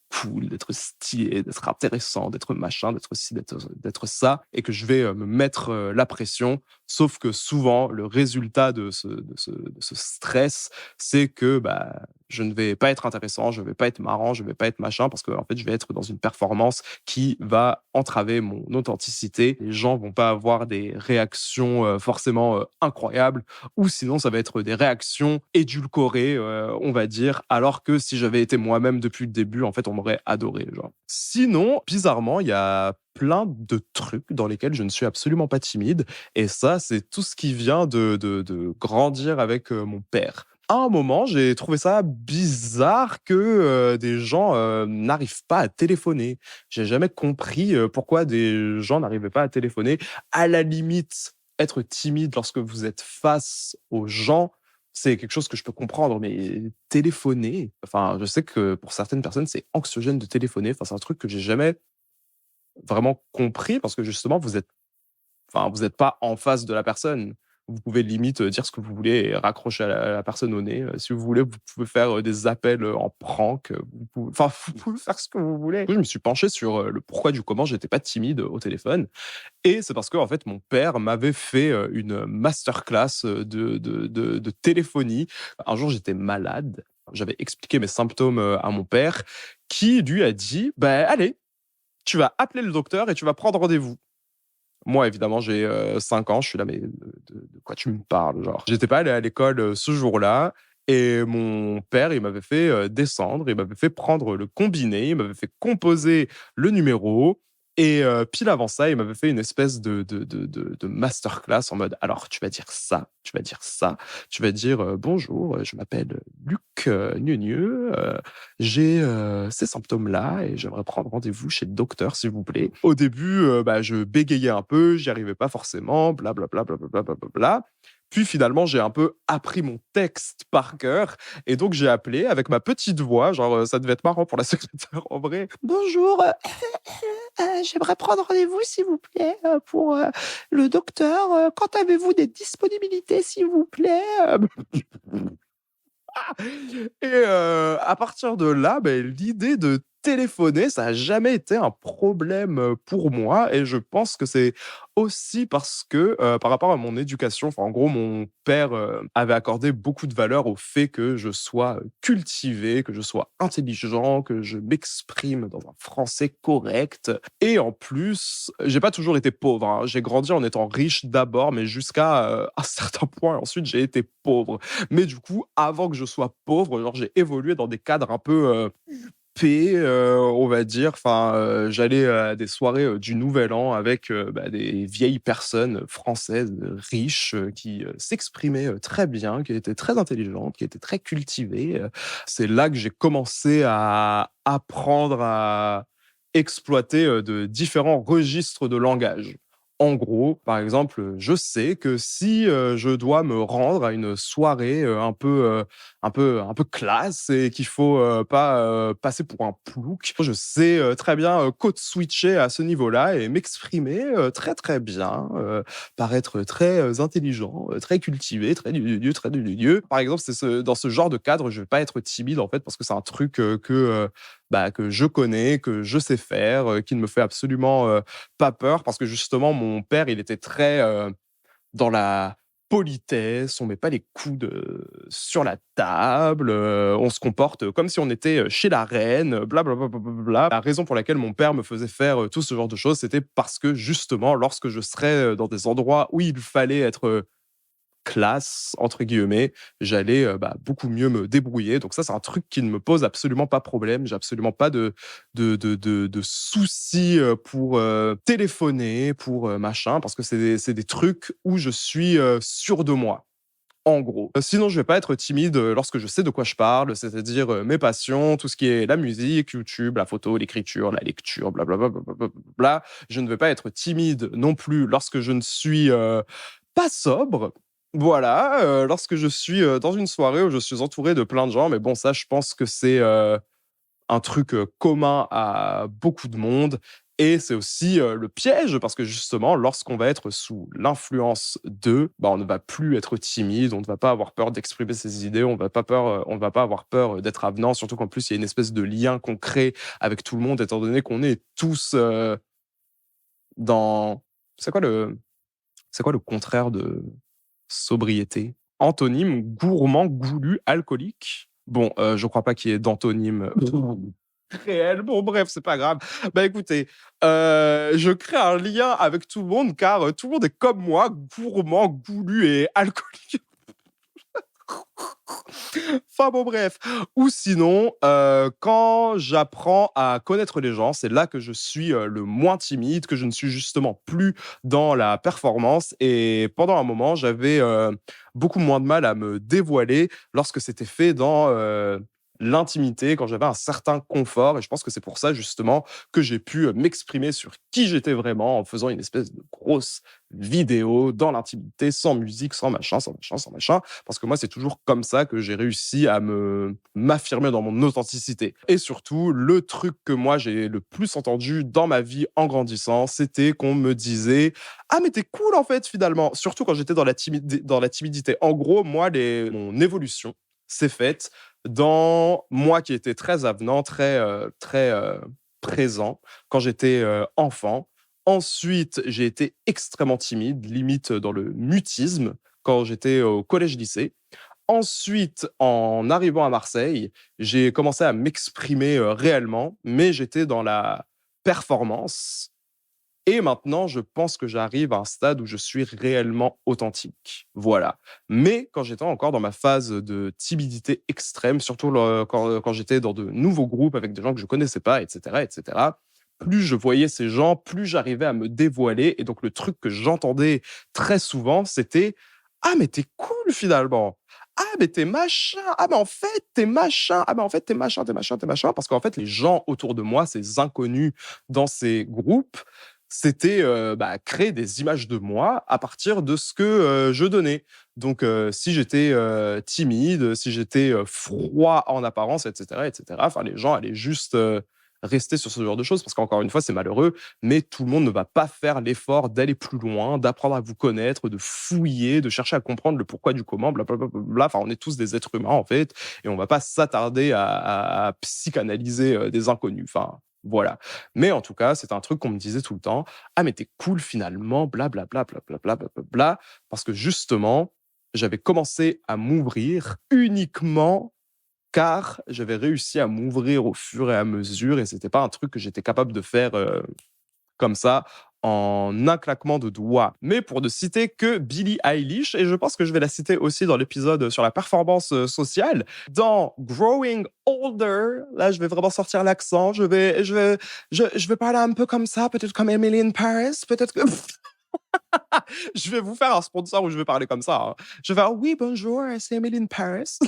cool, d'être stylé, d'être intéressant, d'être machin, d'être ci, d'être ça, et que je vais me mettre la pression. Sauf que souvent, le résultat de ce stress, c'est que bah, je ne vais pas être intéressant, je ne vais pas être marrant, je ne vais pas être machin, parce que en fait, je vais être dans une performance qui va entraver mon authenticité. Les gens vont pas avoir des réactions forcément incroyables, ou sinon, ça va être des réactions édulcorées, on va dire, alors que si j'avais été moi-même depuis le début, en fait, on m'aurait adoré. Genre. Sinon, bizarrement, il y a plein de trucs dans lesquels je ne suis absolument pas timide, et ça, c'est tout ce qui vient de grandir avec mon père. À un moment, j'ai trouvé ça bizarre que des gens n'arrivent pas à téléphoner. J'ai jamais compris pourquoi des gens n'arrivaient pas à téléphoner. À la limite, être timide lorsque vous êtes face aux gens, c'est quelque chose que je peux comprendre, mais téléphoner, enfin, je sais que pour certaines personnes, c'est anxiogène de téléphoner. Enfin, c'est un truc que j'ai jamais vraiment compris parce que justement, vous êtes pas en face de la personne. Vous pouvez limite dire ce que vous voulez et raccrocher à la personne au nez. Si vous voulez, vous pouvez faire des appels en prank. Vous pouvez faire ce que vous voulez. Je me suis penché sur le pourquoi du comment j'étais pas timide au téléphone. Et c'est parce que en fait, mon père m'avait fait une masterclass de téléphonie. Un jour, j'étais malade. J'avais expliqué mes symptômes à mon père qui lui a dit: «Bah, allez, tu vas appeler le docteur et tu vas prendre rendez-vous». Moi, évidemment, j'ai 5 ans, je suis là: «Mais de quoi tu me parles?» genre. J'étais pas allé à l'école, ce jour-là et mon père, il m'avait fait, descendre, il m'avait fait prendre le combiné, il m'avait fait composer le numéro et pile avant ça, il m'avait fait une espèce de master class en mode: «Alors tu vas dire ça, tu vas dire ça, tu vas dire, "Bonjour, je m'appelle Luc, gneu j'ai, ces symptômes-là et j'aimerais prendre rendez-vous chez le docteur, s'il vous plaît». Au début, bah, je bégayais un peu, j'y arrivais pas forcément, blablabla, blablabla, blablabla. Puis finalement, j'ai un peu appris mon texte par cœur et donc j'ai appelé avec ma petite voix, genre, ça devait être marrant pour la secrétaire en vrai. «Bonjour, j'aimerais prendre rendez-vous s'il vous plaît, pour, le docteur, quand avez-vous des disponibilités s'il vous plaît?» Et à partir de là, beh, l'idée de téléphoner, ça a jamais été un problème, pour moi et je pense que c'est aussi parce que, par rapport à mon éducation, enfin, en gros, mon père, avait accordé beaucoup de valeur au fait que je sois, cultivé, que je sois intelligent, que je m'exprime dans un français correct et en plus, j'ai pas toujours été pauvre, hein. J'ai grandi en étant riche d'abord, mais jusqu'à, un certain point. Ensuite, j'ai été pauvre. Mais du coup, avant que je sois pauvre, genre, j'ai évolué dans des cadres un peu, huppés, on va dire. Enfin, j'allais à des soirées, du Nouvel An avec, bah, des vieilles personnes françaises, riches, qui, s'exprimaient, très bien, qui étaient très intelligentes, qui étaient très cultivées. C'est là que j'ai commencé à apprendre à exploiter, de différents registres de langage. En gros, par exemple, je sais que si, je dois me rendre à une soirée, un peu classe et qu'il faut, pas, passer pour un plouc, je sais, très bien, code switcher à ce niveau-là et m'exprimer, très, très bien, paraître très, intelligent, très cultivé, très très Par exemple, c'est dans ce genre de cadre, je vais pas être timide, en fait, parce que c'est un truc, bah, que je connais, que je sais faire, qui ne me fait absolument, pas peur parce que justement mon père, il était très, dans la politesse, on met pas les coudes, sur la table, on se comporte comme si on était, chez la reine, bla. La raison pour laquelle mon père me faisait faire, tout ce genre de choses, c'était parce que justement lorsque je serais, dans des endroits où il fallait être, «classe» entre guillemets, j'allais, bah, beaucoup mieux me débrouiller. Donc ça, c'est un truc qui ne me pose absolument pas problème. J'ai absolument pas de soucis, pour, téléphoner, pour, machin, parce que c'est des trucs où je suis, sûr de moi, en gros. Sinon, je vais pas être timide, lorsque je sais de quoi je parle, c'est-à-dire, mes passions, tout ce qui est la musique, YouTube, la photo, l'écriture, la lecture, bla. Je ne vais pas être timide non plus lorsque je ne suis, pas sobre. Voilà, lorsque je suis, dans une soirée où je suis entouré de plein de gens, mais bon ça je pense que c'est, un truc, commun à beaucoup de monde et c'est aussi, le piège parce que justement lorsqu'on va être sous l'influence de, bah, on ne va plus être timide, on ne va pas avoir peur d'exprimer ses idées, on va pas avoir peur, d'être avenant, surtout qu'en plus il y a une espèce de lien qu'on crée avec tout le monde étant donné qu'on est tous, dans c'est quoi le c'est quoi le contraire de sobriété? Antonyme, gourmand, goulu, alcoolique? Bon, je crois pas qu'il y ait d'antonyme réel. Bon bref, c'est pas grave. Bah, écoutez, je crée un lien avec tout le monde car, tout le monde est comme moi, gourmand, goulu et alcoolique. Enfin bon bref. Ou sinon, quand j'apprends à connaître les gens, c'est là que je suis, le moins timide, que je ne suis justement plus dans la performance et pendant un moment, j'avais, beaucoup moins de mal à me dévoiler lorsque c'était fait dans, l'intimité, quand j'avais un certain confort et je pense que c'est pour ça justement que j'ai pu, m'exprimer sur qui j'étais vraiment en faisant une espèce de grosse vidéo dans l'intimité, sans musique, sans machin, sans machin, sans machin. Parce que moi, c'est toujours comme ça que j'ai réussi à m'affirmer dans mon authenticité. Et surtout, le truc que moi j'ai le plus entendu dans ma vie en grandissant, c'était qu'on me disait: «Ah mais t'es cool en fait finalement!» Surtout quand j'étais dans la timidité. En gros, moi, mon évolution s'est faite dans moi qui étais très avenant, très, présent quand j'étais, enfant. Ensuite, j'ai été extrêmement timide, limite dans le mutisme quand j'étais au collège-lycée. Ensuite, en arrivant à Marseille, j'ai commencé à m'exprimer, réellement, mais j'étais dans la performance et maintenant je pense que j'arrive à un stade où je suis réellement authentique. Voilà. Mais quand j'étais encore dans ma phase de timidité extrême, surtout quand j'étais dans de nouveaux groupes avec des gens que je connaissais pas et cetera, plus je voyais ces gens, plus j'arrivais à me dévoiler et donc le truc que j'entendais très souvent, c'était: «Ah mais t'es cool finalement! Ah mais t'es machin! Ah mais en fait t'es machin! Ah mais en fait t'es machin, t'es machin, t'es machin». Parce qu'en fait les gens autour de moi, ces inconnus dans ces groupes, c'était, créer des images de moi à partir de ce que, je donnais. Donc, si j'étais, timide, si j'étais, froid en apparence et cetera, enfin les gens allaient juste, rester sur ce genre de choses parce qu'encore une fois, c'est malheureux, mais tout le monde ne va pas faire l'effort d'aller plus loin, d'apprendre à vous connaître, de fouiller, de chercher à comprendre le pourquoi du comment, bla bla bla bla bla. Enfin, on est tous des êtres humains en fait et on va pas s'attarder à psychanalyser, des inconnus. Enfin, voilà. Mais en tout cas, c'était un truc qu'on me disait tout le temps: «Ah mais t'es cool finalement, bla bla bla bla bla bla bla bla bla». Parce que justement, j'avais commencé à m'ouvrir uniquement car j'avais réussi à m'ouvrir au fur et à mesure et c'était pas un truc que j'étais capable de faire, comme ça, en un claquement de doigts. Mais pour ne citer que Billie Eilish, et je pense que je vais la citer aussi dans l'épisode sur la performance sociale, dans Growing Older, là je vais vraiment sortir l'accent, je vais parler un peu comme ça, peut-être comme Emily in Paris, peut-être que... je vais vous faire un sponsor où je vais parler comme ça, hein. Je vais faire: «Oui, bonjour, c'est Emily in Paris».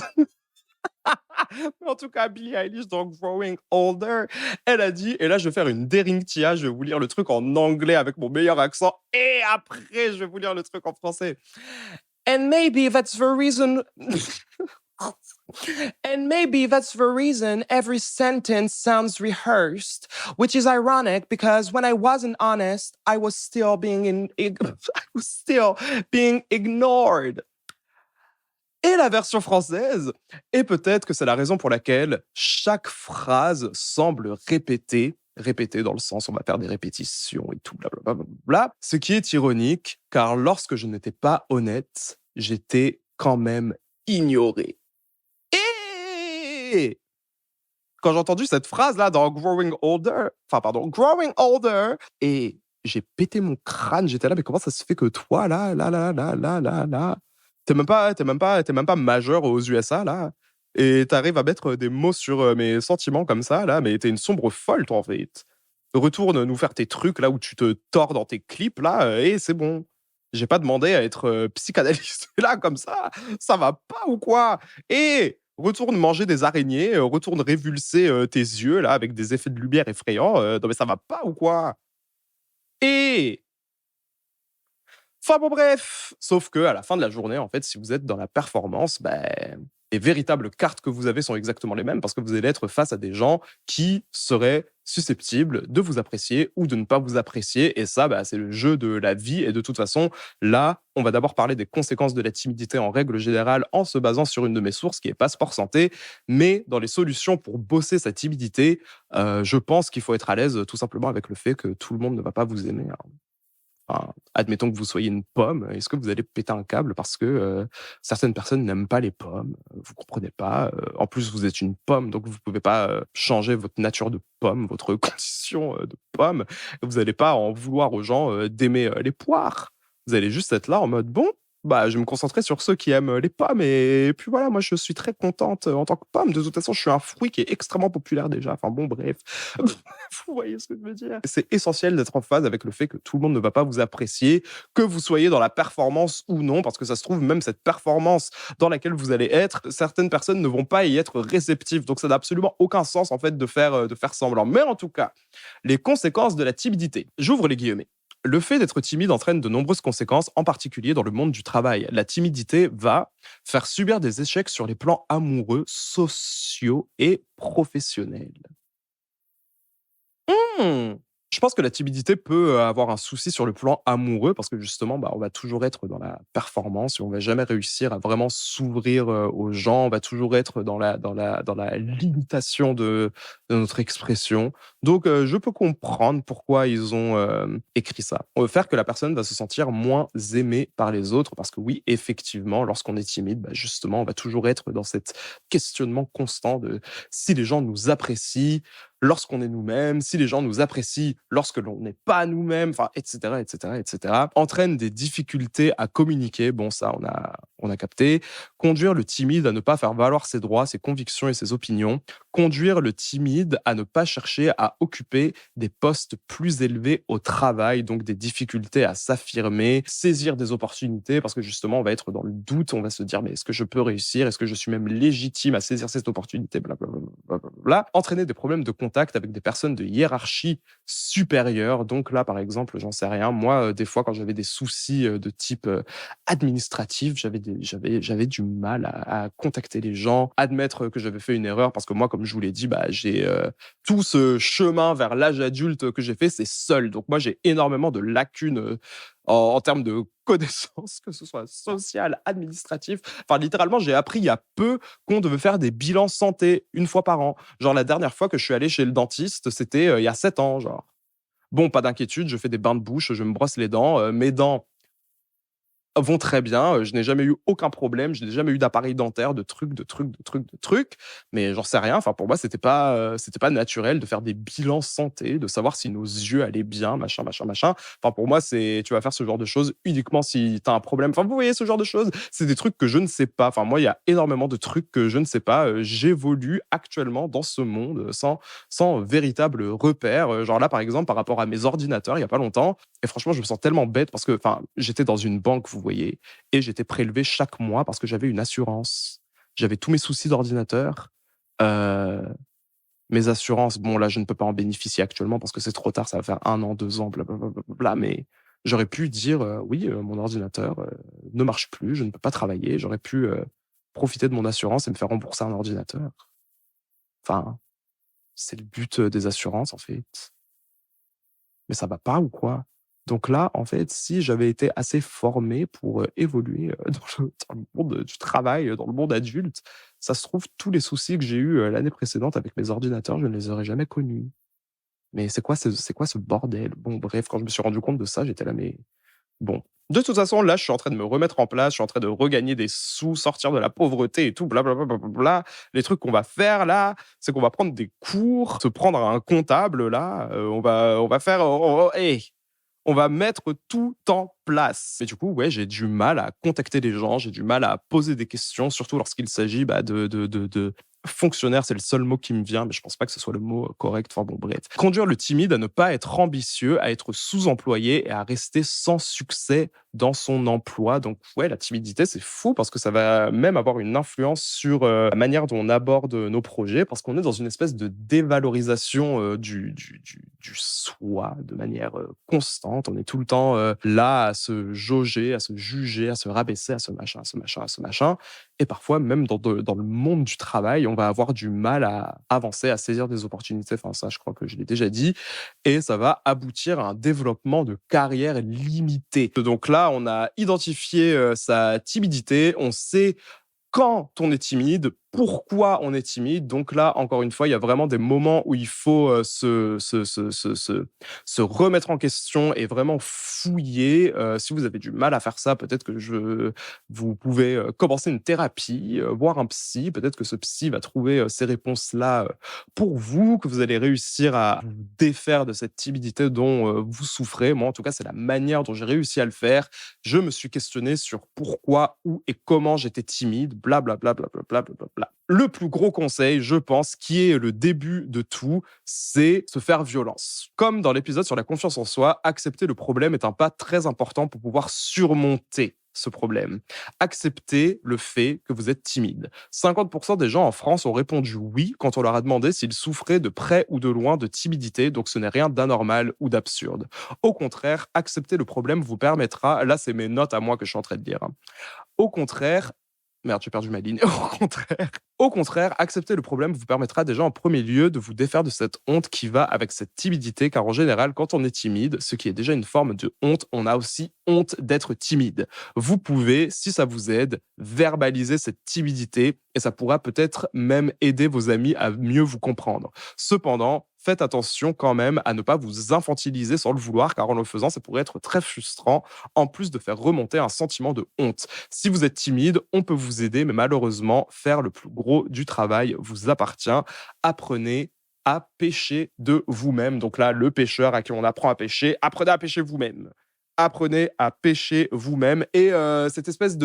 Mais en tout cas, Billie Eilish dans Growing Older, elle a dit, et là je vais faire une Tia, je vais vous lire le truc en anglais avec mon meilleur accent, et après je vais vous lire le truc en français. And maybe that's the reason. And maybe that's the reason every sentence sounds rehearsed, which is ironic because when I wasn't honest, I was still I was still being ignored. Et la version française, et peut-être que c'est la raison pour laquelle chaque phrase semble répétée dans le sens on va faire des répétitions et tout, blablabla. Ce qui est ironique, car lorsque je n'étais pas honnête, j'étais quand même ignoré. Et quand j'ai entendu cette phrase-là dans Growing Older, et j'ai pété mon crâne, j'étais là, mais comment ça se fait que toi, là, t'es même pas majeur aux USA, là, et t'arrives à mettre des mots sur mes sentiments comme ça, là, mais t'es une sombre folle, toi, en fait. Retourne nous faire tes trucs, là, où tu te tords dans tes clips, là, et c'est bon. J'ai pas demandé à être psychanalyste, là, comme ça va pas ou quoi? Et retourne manger des araignées, retourne révulser tes yeux, là, avec des effets de lumière effrayants, non mais ça va pas ou quoi? Et enfin bon bref, sauf que à la fin de la journée, en fait, si vous êtes dans la performance, les véritables cartes que vous avez sont exactement les mêmes parce que vous allez être face à des gens qui seraient susceptibles de vous apprécier ou de ne pas vous apprécier. Et ça, c'est le jeu de la vie. Et de toute façon, là, on va d'abord parler des conséquences de la timidité en règle générale en se basant sur une de mes sources qui est Passeport Santé. Mais dans les solutions pour bosser sa timidité, je pense qu'il faut être à l'aise tout simplement avec le fait que tout le monde ne va pas vous aimer, hein. Enfin, admettons que vous soyez une pomme, est-ce que vous allez péter un câble parce que, certaines personnes n'aiment pas les pommes, vous comprenez pas, en plus vous êtes une pomme, donc vous pouvez pas, changer votre nature de pomme, votre condition, de pomme. Vous allez pas en vouloir aux gens, d'aimer, les poires. Vous allez juste être là en mode: «Bon, je vais me concentrer sur ceux qui aiment, les pommes et puis voilà, moi je suis très contente, en tant que pomme. De toute façon, je suis un fruit qui est extrêmement populaire déjà». Enfin bon, bref. Vous voyez ce que je veux dire? C'est essentiel d'être en phase avec le fait que tout le monde ne va pas vous apprécier, que vous soyez dans la performance ou non, parce que ça se trouve, même cette performance dans laquelle vous allez être, certaines personnes ne vont pas y être réceptives. Donc ça n'a absolument aucun sens, en fait, de faire semblant. Mais en tout cas, les conséquences de la timidité. J'ouvre les guillemets. Le fait d'être timide entraîne de nombreuses conséquences, en particulier dans le monde du travail. La timidité va faire subir des échecs sur les plans amoureux, sociaux et professionnels. Mmh. Je pense que la timidité peut, avoir un souci sur le plan amoureux parce que justement, bah, on va toujours être dans la performance et on va jamais réussir à vraiment s'ouvrir, aux gens. On va toujours être dans la limitation de notre expression. Donc, je peux comprendre pourquoi ils ont, écrit ça. On veut faire que la personne va se sentir moins aimée par les autres parce que oui, effectivement, lorsqu'on est timide, bah, justement, on va toujours être dans cet questionnement constant de si les gens nous apprécient, lorsqu'on est nous-mêmes, si les gens nous apprécient lorsque l'on n'est pas nous-mêmes, enfin, et cetera, et cetera, et cetera, entraîne des difficultés à communiquer. Bon, ça, on a capté. Conduire le timide à ne pas faire valoir ses droits, ses convictions et ses opinions. Conduire le timide à ne pas chercher à occuper des postes plus élevés au travail, donc des difficultés à s'affirmer, saisir des opportunités, parce que justement, on va être dans le doute, on va se dire, mais est-ce que je peux réussir? Est-ce que je suis même légitime à saisir cette opportunité? Blablabla. Entraîner des problèmes de contact avec des personnes de hiérarchie supérieure. Donc là, par exemple, j'en sais rien. Moi, des fois, quand j'avais des soucis de type administratif, j'avais du mal à contacter les gens, admettre que j'avais fait une erreur, parce que moi, comme je vous l'ai dit, bah, j'ai tout ce chemin vers l'âge adulte que j'ai fait, c'est seul. Donc moi, j'ai énormément de lacunes en termes de connaissances, que ce soit sociales, administratives. Enfin, littéralement, j'ai appris il y a peu qu'on devait faire des bilans santé une fois par an. Genre, la dernière fois que je suis allé chez le dentiste, c'était il y a 7 ans, genre. Bon, pas d'inquiétude, je fais des bains de bouche, je me brosse les dents. Mes dents vont très bien. Je n'ai jamais eu aucun problème. Je n'ai jamais eu d'appareil dentaire, de trucs. Mais j'en sais rien. Enfin, pour moi, c'était pas naturel de faire des bilans santé, de savoir si nos yeux allaient bien, machin, machin, machin. Enfin, pour moi, tu vas faire ce genre de choses uniquement si tu as un problème. Enfin, vous voyez ce genre de choses? C'est des trucs que je ne sais pas. Enfin, moi, il y a énormément de trucs que je ne sais pas. J'évolue actuellement dans ce monde sans véritable repère. Genre là, par exemple, par rapport à mes ordinateurs, il y a pas longtemps, et franchement, je me sens tellement bête parce que, enfin, j'étais dans une banque, vous voyez, et j'étais prélevé chaque mois parce que j'avais une assurance. J'avais tous mes soucis d'ordinateur. Euh, Mes assurances, bon, là, je ne peux pas en bénéficier actuellement parce que c'est trop tard, ça va faire 1 an, 2 ans, blablabla. Mais j'aurais pu dire, oui, mon ordinateur ne marche plus, je ne peux pas travailler. J'aurais pu profiter de mon assurance et me faire rembourser un ordinateur. Enfin, c'est le but des assurances, en fait. Mais ça va pas ou quoi? Donc là, en fait, si j'avais été assez formé pour, évoluer, dans le monde du travail, dans le monde adulte, ça se trouve tous les soucis que j'ai eus, l'année précédente avec mes ordinateurs, je ne les aurais jamais connus. Mais c'est quoi ce bordel? Bon bref, quand je me suis rendu compte de ça, j'étais là: «Mais bon». De toute façon, là, je suis en train de me remettre en place, je suis en train de regagner des sous, sortir de la pauvreté et tout, bla. Les trucs qu'on va faire là, c'est qu'on va prendre des cours, se prendre un comptable là, on va faire on va mettre tout en place. Et du coup, ouais, j'ai du mal à contacter les gens, j'ai du mal à poser des questions, surtout lorsqu'il s'agit, bah, de fonctionnaire, c'est le seul mot qui me vient, mais je pense pas que ce soit le mot correct. Enfin bon, bref. Conduire le timide à ne pas être ambitieux, à être sous-employé et à rester sans succès dans son emploi. Donc ouais, la timidité, c'est fou parce que ça va même avoir une influence sur la manière dont on aborde nos projets, parce qu'on est dans une espèce de dévalorisation du soi de manière constante. On est tout le temps là à se jauger, à se juger, à se rabaisser, à ce machin, à ce machin, à ce machin. Et parfois, même dans le monde du travail, on va avoir du mal à avancer, à saisir des opportunités. Enfin, ça, je crois que je l'ai déjà dit. Et ça va aboutir à un développement de carrière limité. Donc là, on a identifié sa timidité. On sait quand on est timide, pourquoi on est timide. Donc là, encore une fois, il y a vraiment des moments où il faut se remettre en question et vraiment fouiller. Si vous avez du mal à faire ça, peut-être que vous pouvez commencer une thérapie, voir un psy. Peut-être que ce psy va trouver ces réponses-là pour vous, que vous allez réussir à vous défaire de cette timidité dont vous souffrez. Moi, en tout cas, c'est la manière dont j'ai réussi à le faire. Je me suis questionné sur pourquoi, où et comment j'étais timide, blablabla. Bla, bla, bla, bla, bla, bla. Le plus gros conseil, je pense, qui est le début de tout, c'est se faire violence. Comme dans l'épisode sur la confiance en soi, accepter le problème est un pas très important pour pouvoir surmonter ce problème. Accepter le fait que vous êtes timide. 50% des gens en France ont répondu oui quand on leur a demandé s'ils souffraient de près ou de loin de timidité, donc ce n'est rien d'anormal ou d'absurde. Au contraire, accepter le problème vous permettra, là c'est mes notes à moi que je suis en train de lire, hein. Au contraire, Merde, j'ai perdu ma ligne. Au contraire, accepter le problème vous permettra déjà en premier lieu de vous défaire de cette honte qui va avec cette timidité, car en général, quand on est timide, ce qui est déjà une forme de honte, on a aussi honte d'être timide. Vous pouvez, si ça vous aide, verbaliser cette timidité et ça pourra peut-être même aider vos amis à mieux vous comprendre. Cependant, faites attention quand même à ne pas vous infantiliser sans le vouloir, car en le faisant, ça pourrait être très frustrant, en plus de faire remonter un sentiment de honte. Si vous êtes timide, on peut vous aider, mais malheureusement, faire le plus gros du travail vous appartient. Apprenez à pêcher de vous-même. Donc là, le pêcheur à qui on apprend à pêcher, apprenez à pêcher vous-même. Apprenez à pêcher vous-même. Et cette espèce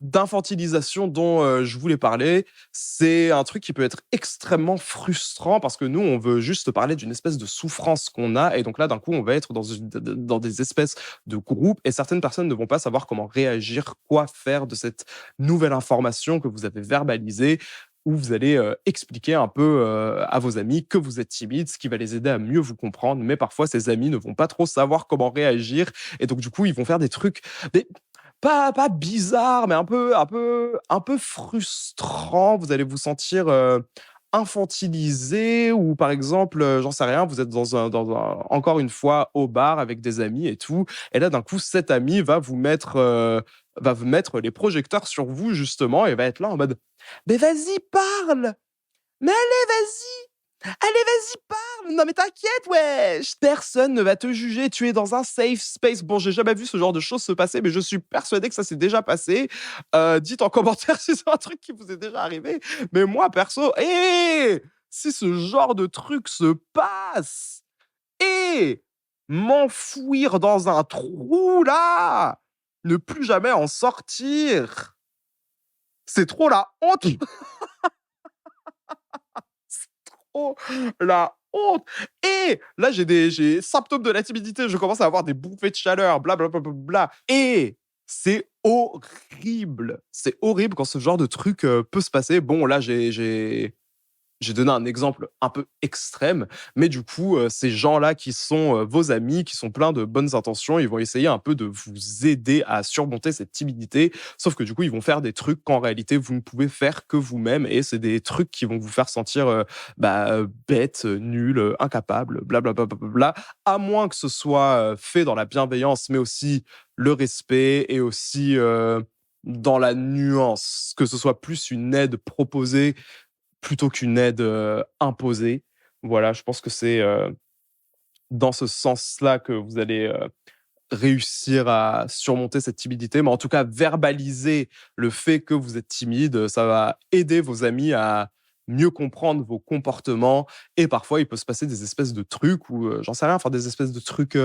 d'infantilisation dont je voulais parler, c'est un truc qui peut être extrêmement frustrant parce que nous, on veut juste parler d'une espèce de souffrance qu'on a. Et donc là, d'un coup, on va être dans des espèces de groupes et certaines personnes ne vont pas savoir comment réagir, quoi faire de cette nouvelle information que vous avez verbalisée où vous allez expliquer un peu à vos amis que vous êtes timide, ce qui va les aider à mieux vous comprendre. Mais parfois, ces amis ne vont pas trop savoir comment réagir. Et donc, du coup, ils vont faire des trucs pas bizarre, mais un peu frustrant. Vous allez vous sentir, infantilisé ou par exemple, j'en sais rien, vous êtes dans un encore une fois au bar avec des amis et tout et là d'un coup cet ami va vous mettre les projecteurs sur vous justement et va être là en mode: «Mais vas-y parle! Mais allez vas-y! Allez, vas-y, parle! Non, mais t'inquiète, wesh! Personne ne va te juger. Tu es dans un safe space. Bon, j'ai jamais vu ce genre de choses se passer, mais je suis persuadé que ça s'est déjà passé. Dites en commentaire si c'est un truc qui vous est déjà arrivé. Mais moi, perso, si ce genre de truc se passe, m'enfouir dans un trou là, ne plus jamais en sortir, c'est trop la honte. Oh, la honte! Et là, j'ai symptômes de la timidité, je commence à avoir des bouffées de chaleur, bla bla bla bla bla et c'est horrible! C'est horrible quand ce genre de truc, peut se passer. Bon, là, j'ai donné un exemple un peu extrême, mais du coup, ces gens-là qui sont, vos amis, qui sont pleins de bonnes intentions, ils vont essayer un peu de vous aider à surmonter cette timidité. Sauf que du coup, ils vont faire des trucs qu'en réalité, vous ne pouvez faire que vous-même et c'est des trucs qui vont vous faire sentir, bête, nul, incapable, bla bla bla bla bla bla. À moins que ce soit, fait dans la bienveillance, mais aussi le respect et aussi, dans la nuance, que ce soit plus une aide proposée plutôt qu'une aide, imposée. Voilà, je pense que c'est, dans ce sens-là que vous allez, réussir à surmonter cette timidité. Mais en tout cas, verbaliser le fait que vous êtes timide, ça va aider vos amis à mieux comprendre vos comportements et parfois, il peut se passer des espèces de trucs ou, j'en sais rien, enfin des espèces de trucs,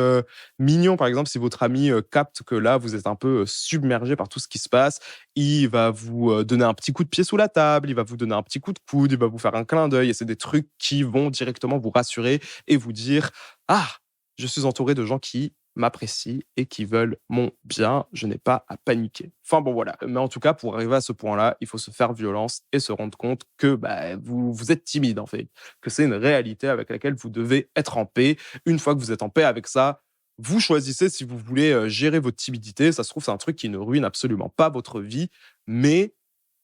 mignons. Par exemple, si votre ami, capte que là, vous êtes un peu, submergé par tout ce qui se passe, il va vous, donner un petit coup de pied sous la table, il va vous donner un petit coup de coude, il va vous faire un clin d'œil et c'est des trucs qui vont directement vous rassurer et vous dire: «Ah! Je suis entouré de gens qui m'apprécient et qui veulent mon bien, je n'ai pas à paniquer». Enfin bon, voilà. Mais en tout cas, pour arriver à ce point-là, il faut se faire violence et se rendre compte que vous êtes timide, en fait, que c'est une réalité avec laquelle vous devez être en paix. Une fois que vous êtes en paix avec ça, vous choisissez si vous voulez gérer votre timidité. Ça se trouve, c'est un truc qui ne ruine absolument pas votre vie. Mais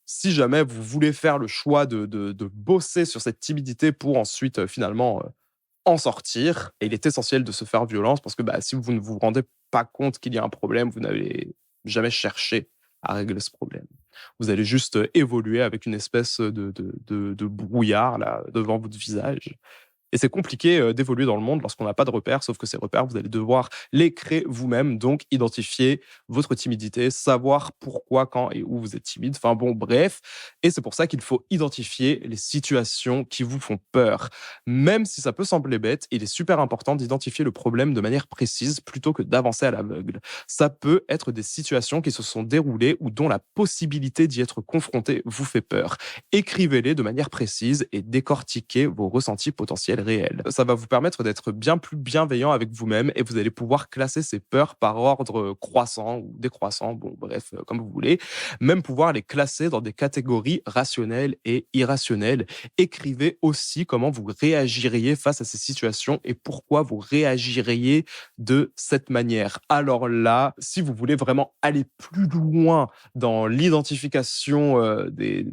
si jamais vous voulez faire le choix de bosser sur cette timidité pour ensuite finalement en sortir. Et il est essentiel de se faire violence parce que si vous ne vous rendez pas compte qu'il y a un problème, vous n'avez jamais cherché à régler ce problème. Vous allez juste évoluer avec une espèce de brouillard là, devant votre visage. Et c'est compliqué d'évoluer dans le monde lorsqu'on n'a pas de repères, sauf que ces repères, vous allez devoir les créer vous-même. Donc, identifier votre timidité, savoir pourquoi, quand et où vous êtes timide. Enfin bon, bref. Et c'est pour ça qu'il faut identifier les situations qui vous font peur. Même si ça peut sembler bête, il est super important d'identifier le problème de manière précise plutôt que d'avancer à l'aveugle. Ça peut être des situations qui se sont déroulées ou dont la possibilité d'y être confronté vous fait peur. Écrivez-les de manière précise et décortiquez vos ressentis potentiels émotionnel réel. Ça va vous permettre d'être bien plus bienveillant avec vous-même et vous allez pouvoir classer ces peurs par ordre croissant ou décroissant, bon bref, comme vous voulez. Même pouvoir les classer dans des catégories rationnelles et irrationnelles. Écrivez aussi comment vous réagiriez face à ces situations et pourquoi vous réagiriez de cette manière. Alors là, si vous voulez vraiment aller plus loin dans l'identification des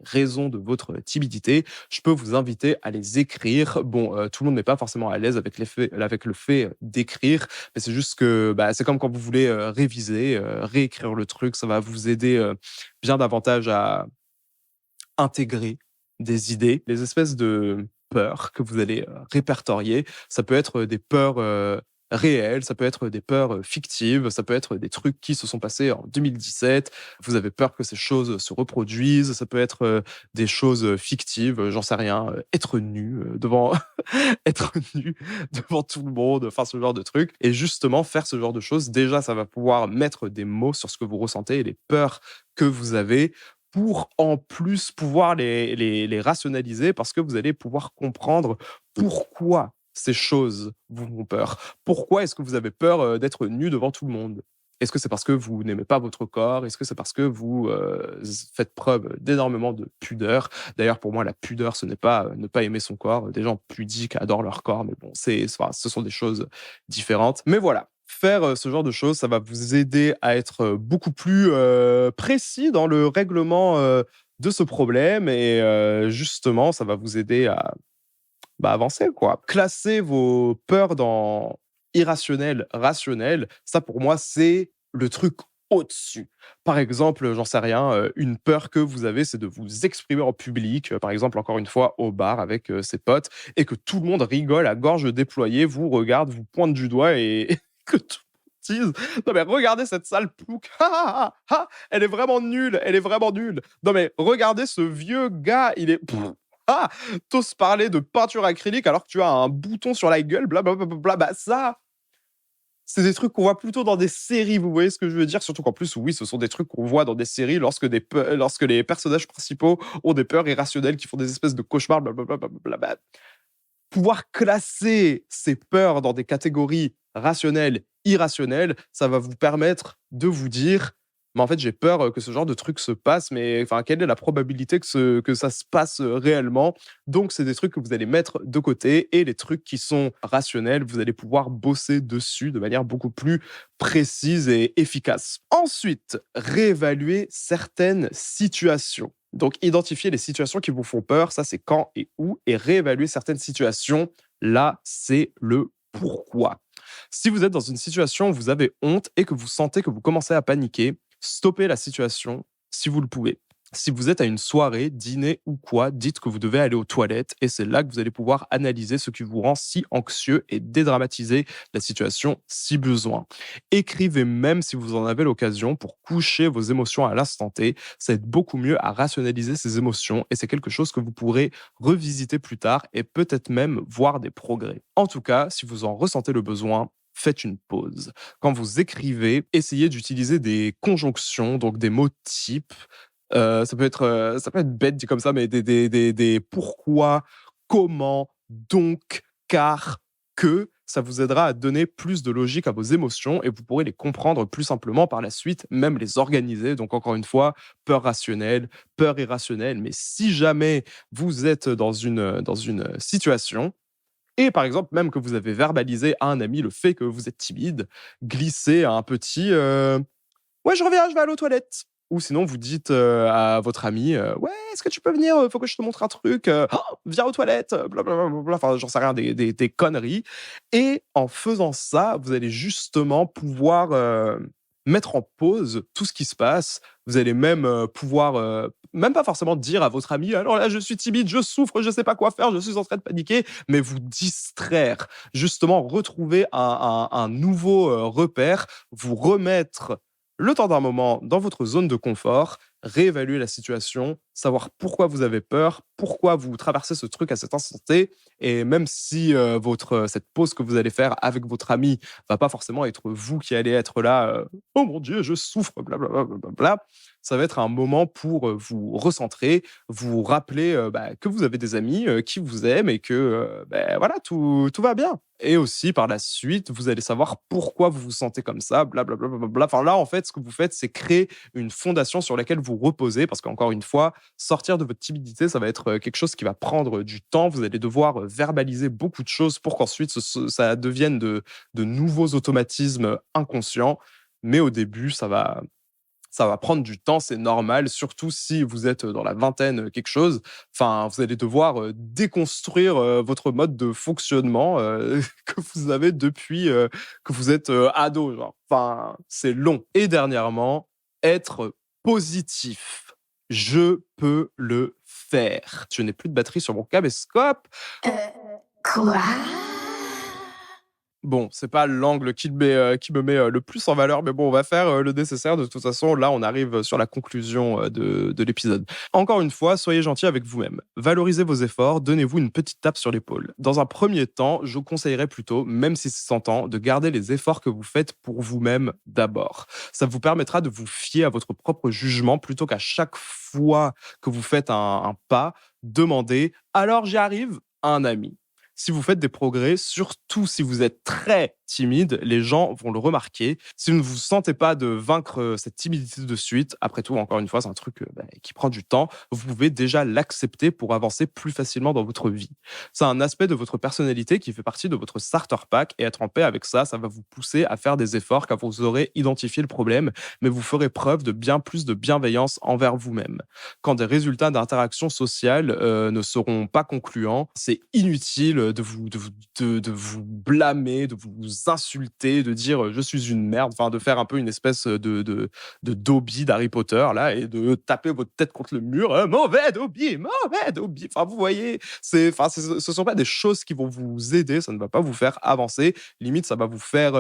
raisons de votre timidité, je peux vous inviter à les écrire. Bon, tout le monde n'est pas forcément à l'aise avec le fait d'écrire, mais c'est juste que bah, c'est comme quand vous voulez réviser, réécrire le truc, ça va vous aider bien davantage à intégrer des idées, les espèces de peurs que vous allez répertorier. Ça peut être des peurs réelles, ça peut être des peurs fictives, ça peut être des trucs qui se sont passés en 2017. Vous avez peur que ces choses se reproduisent. Ça peut être des choses fictives, j'en sais rien, être nu devant être nu devant tout le monde, enfin ce genre de truc. Et justement, faire ce genre de choses, déjà, ça va pouvoir mettre des mots sur ce que vous ressentez et les peurs que vous avez pour en plus pouvoir les rationaliser parce que vous allez pouvoir comprendre pourquoi ces choses vous font peur. Pourquoi est-ce que vous avez peur d'être nu devant tout le monde? Est-ce que c'est parce que vous n'aimez pas votre corps? Est-ce que c'est parce que vous faites preuve d'énormément de pudeur? D'ailleurs, pour moi, la pudeur, ce n'est pas ne pas aimer son corps. Des gens pudiques adorent leur corps, mais bon, enfin, ce sont des choses différentes. Mais voilà, faire ce genre de choses, ça va vous aider à être beaucoup plus précis dans le règlement de ce problème et justement, ça va vous aider à bah, avancer, quoi. Classer vos peurs dans irrationnel, rationnel, ça pour moi, c'est le truc au-dessus. Par exemple, j'en sais rien, une peur que vous avez, c'est de vous exprimer en public, par exemple, encore une fois, au bar avec ses potes et que tout le monde rigole à gorge déployée, vous regarde, vous pointe du doigt et que tout le monde dise: «Non mais regardez cette sale plouc, ha ha ha ha, elle est vraiment nulle, elle est vraiment nulle. Non mais regardez ce vieux gars, il est ah! T'oses parler de peinture acrylique alors que tu as un bouton sur la gueule, blablabla. Bah, ça, c'est des trucs qu'on voit plutôt dans des séries, vous voyez ce que je veux dire? Surtout qu'en plus, oui, ce sont des trucs qu'on voit dans des séries lorsque les personnages principaux ont des peurs irrationnelles, qui font des espèces de cauchemars, blablabla. Bah, pouvoir classer ces peurs dans des catégories rationnelles, irrationnelles, ça va vous permettre de vous dire: «Mais en fait, j'ai peur, que ce genre de truc se passe, mais enfin, quelle est la probabilité que ça se passe, réellement?» Donc c'est des trucs que vous allez mettre de côté et les trucs qui sont rationnels, vous allez pouvoir bosser dessus de manière beaucoup plus précise et efficace. Ensuite, réévaluer certaines situations. Donc, identifier les situations qui vous font peur, ça c'est quand et où, et réévaluer certaines situations, là c'est le pourquoi. Si vous êtes dans une situation où vous avez honte et que vous sentez que vous commencez à paniquer, stoppez la situation si vous le pouvez. Si vous êtes à une soirée, dîner ou quoi, dites que vous devez aller aux toilettes et c'est là que vous allez pouvoir analyser ce qui vous rend si anxieux et dédramatiser la situation si besoin. Écrivez même si vous en avez l'occasion pour coucher vos émotions à l'instant T. Ça aide beaucoup mieux à rationaliser ces émotions et c'est quelque chose que vous pourrez revisiter plus tard et peut-être même voir des progrès. En tout cas, si vous en ressentez le besoin, faites une pause. Quand vous écrivez, essayez d'utiliser des conjonctions, donc des mots types. Ça peut être bête dit comme ça, mais des pourquoi, comment, donc, car, que, ça vous aidera à donner plus de logique à vos émotions et vous pourrez les comprendre plus simplement par la suite, même les organiser. Donc encore une fois, peur rationnelle, peur irrationnelle. Mais si jamais vous êtes dans une situation et par exemple, même que vous avez verbalisé à un ami le fait que vous êtes timide, glissez un petit «Ouais, je reviens, je vais aller aux toilettes». Ou sinon, vous dites à votre ami «Ouais, est-ce que tu peux venir? Faut que je te montre un truc. Oh, viens aux toilettes, blablabla». Enfin, j'en sais rien, des conneries. Et en faisant ça, vous allez justement pouvoir mettre en pause tout ce qui se passe. Vous allez même pouvoir, même pas forcément dire à votre ami «Alors là, je suis timide, je souffre, je sais pas quoi faire, je suis en train de paniquer», mais vous distraire. Justement, retrouver un nouveau repère, vous remettre le temps d'un moment dans votre zone de confort réévaluer la situation, savoir pourquoi vous avez peur, pourquoi vous traversez ce truc à cet instant T. Et même si cette pause que vous allez faire avec votre ami va pas forcément être vous qui allez être là, oh mon Dieu, je souffre, blablabla, blablabla. Ça va être un moment pour vous recentrer, vous rappeler que vous avez des amis qui vous aiment et que voilà, tout va bien. Et aussi, par la suite, vous allez savoir pourquoi vous vous sentez comme ça, blablabla. Enfin, là, en fait, ce que vous faites, c'est créer une fondation sur laquelle vous reposez, parce qu'encore une fois, sortir de votre timidité, ça va être quelque chose qui va prendre du temps. Vous allez devoir verbaliser beaucoup de choses pour qu'ensuite ça devienne de nouveaux automatismes inconscients. Mais au début, ça va prendre du temps, c'est normal, surtout si vous êtes dans la vingtaine, quelque chose. Enfin, vous allez devoir déconstruire votre mode de fonctionnement que vous avez depuis que vous êtes ado, genre. Enfin, c'est long. Et dernièrement, être positif. Je peux le faire. Je n'ai plus de batterie sur mon caméscope. Euh, quoi? Bon, c'est pas l'angle qui me met le plus en valeur, mais bon, on va faire le nécessaire. De toute façon, là, on arrive sur la conclusion de l'épisode. Encore une fois, soyez gentil avec vous-même. Valorisez vos efforts, donnez-vous une petite tape sur l'épaule. Dans un premier temps, je vous conseillerais plutôt, même si c'est tentant, de garder les efforts que vous faites pour vous-même d'abord. Ça vous permettra de vous fier à votre propre jugement plutôt qu'à chaque fois que vous faites un pas, demander alors j'y arrive à un ami. Si vous faites des progrès, surtout si vous êtes très timide, les gens vont le remarquer. Si vous ne vous sentez pas de vaincre cette timidité de suite, après tout, encore une fois, c'est un truc qui prend du temps, vous pouvez déjà l'accepter pour avancer plus facilement dans votre vie. C'est un aspect de votre personnalité qui fait partie de votre starter pack et être en paix avec ça, ça va vous pousser à faire des efforts car vous aurez identifié le problème, mais vous ferez preuve de bien plus de bienveillance envers vous-même. Quand des résultats d'interaction sociale ne seront pas concluants, c'est inutile de vous blâmer, de vous insulter, de dire je suis une merde, enfin de faire un peu une espèce de Dobby d'Harry Potter là et de taper votre tête contre le mur. Mauvais Dobby, mauvais Dobby. Enfin, vous voyez, ce sont pas des choses qui vont vous aider, ça ne va pas vous faire avancer. Limite, ça va vous faire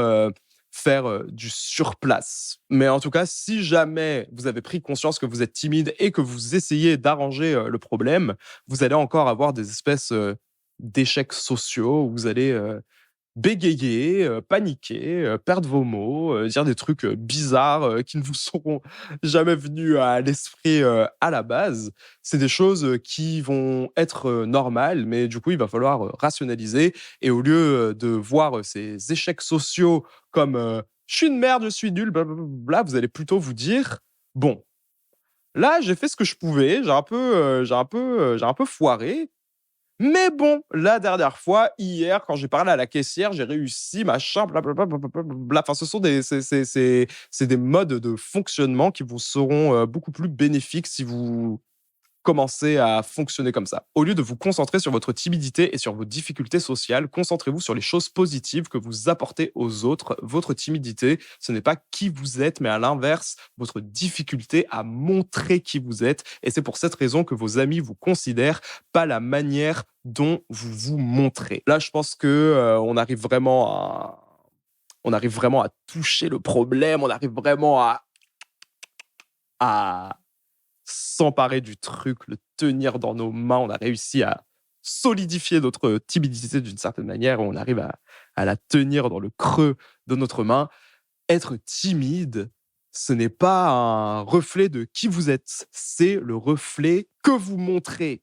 du surplace. Mais en tout cas, si jamais vous avez pris conscience que vous êtes timide et que vous essayez d'arranger le problème, vous allez encore avoir des espèces d'échecs sociaux où vous allez bégayer, paniquer, perdre vos mots, dire des trucs bizarres qui ne vous seront jamais venus à l'esprit à la base. C'est des choses qui vont être normales, mais du coup, il va falloir rationaliser. Et au lieu de voir ces échecs sociaux comme je suis une merde, je suis nul, blablabla, vous allez plutôt vous dire bon, là, j'ai fait ce que je pouvais, j'ai un peu foiré. Mais bon, la dernière fois, hier, quand j'ai parlé à la caissière, j'ai réussi, machin, blablabla. Enfin, ce sont c'est des modes de fonctionnement qui vous seront beaucoup plus bénéfiques si vous commencez à fonctionner comme ça. Au lieu de vous concentrer sur votre timidité et sur vos difficultés sociales, concentrez-vous sur les choses positives que vous apportez aux autres. Votre timidité, ce n'est pas qui vous êtes, mais à l'inverse, votre difficulté à montrer qui vous êtes. Et c'est pour cette raison que vos amis vous considèrent, pas la manière dont vous vous montrez. Là, je pense que on arrive vraiment à toucher le problème, on arrive vraiment à s'emparer du truc, le tenir dans nos mains. On a réussi à solidifier notre timidité d'une certaine manière. On arrive à la tenir dans le creux de notre main. Être timide, ce n'est pas un reflet de qui vous êtes, c'est le reflet que vous montrez.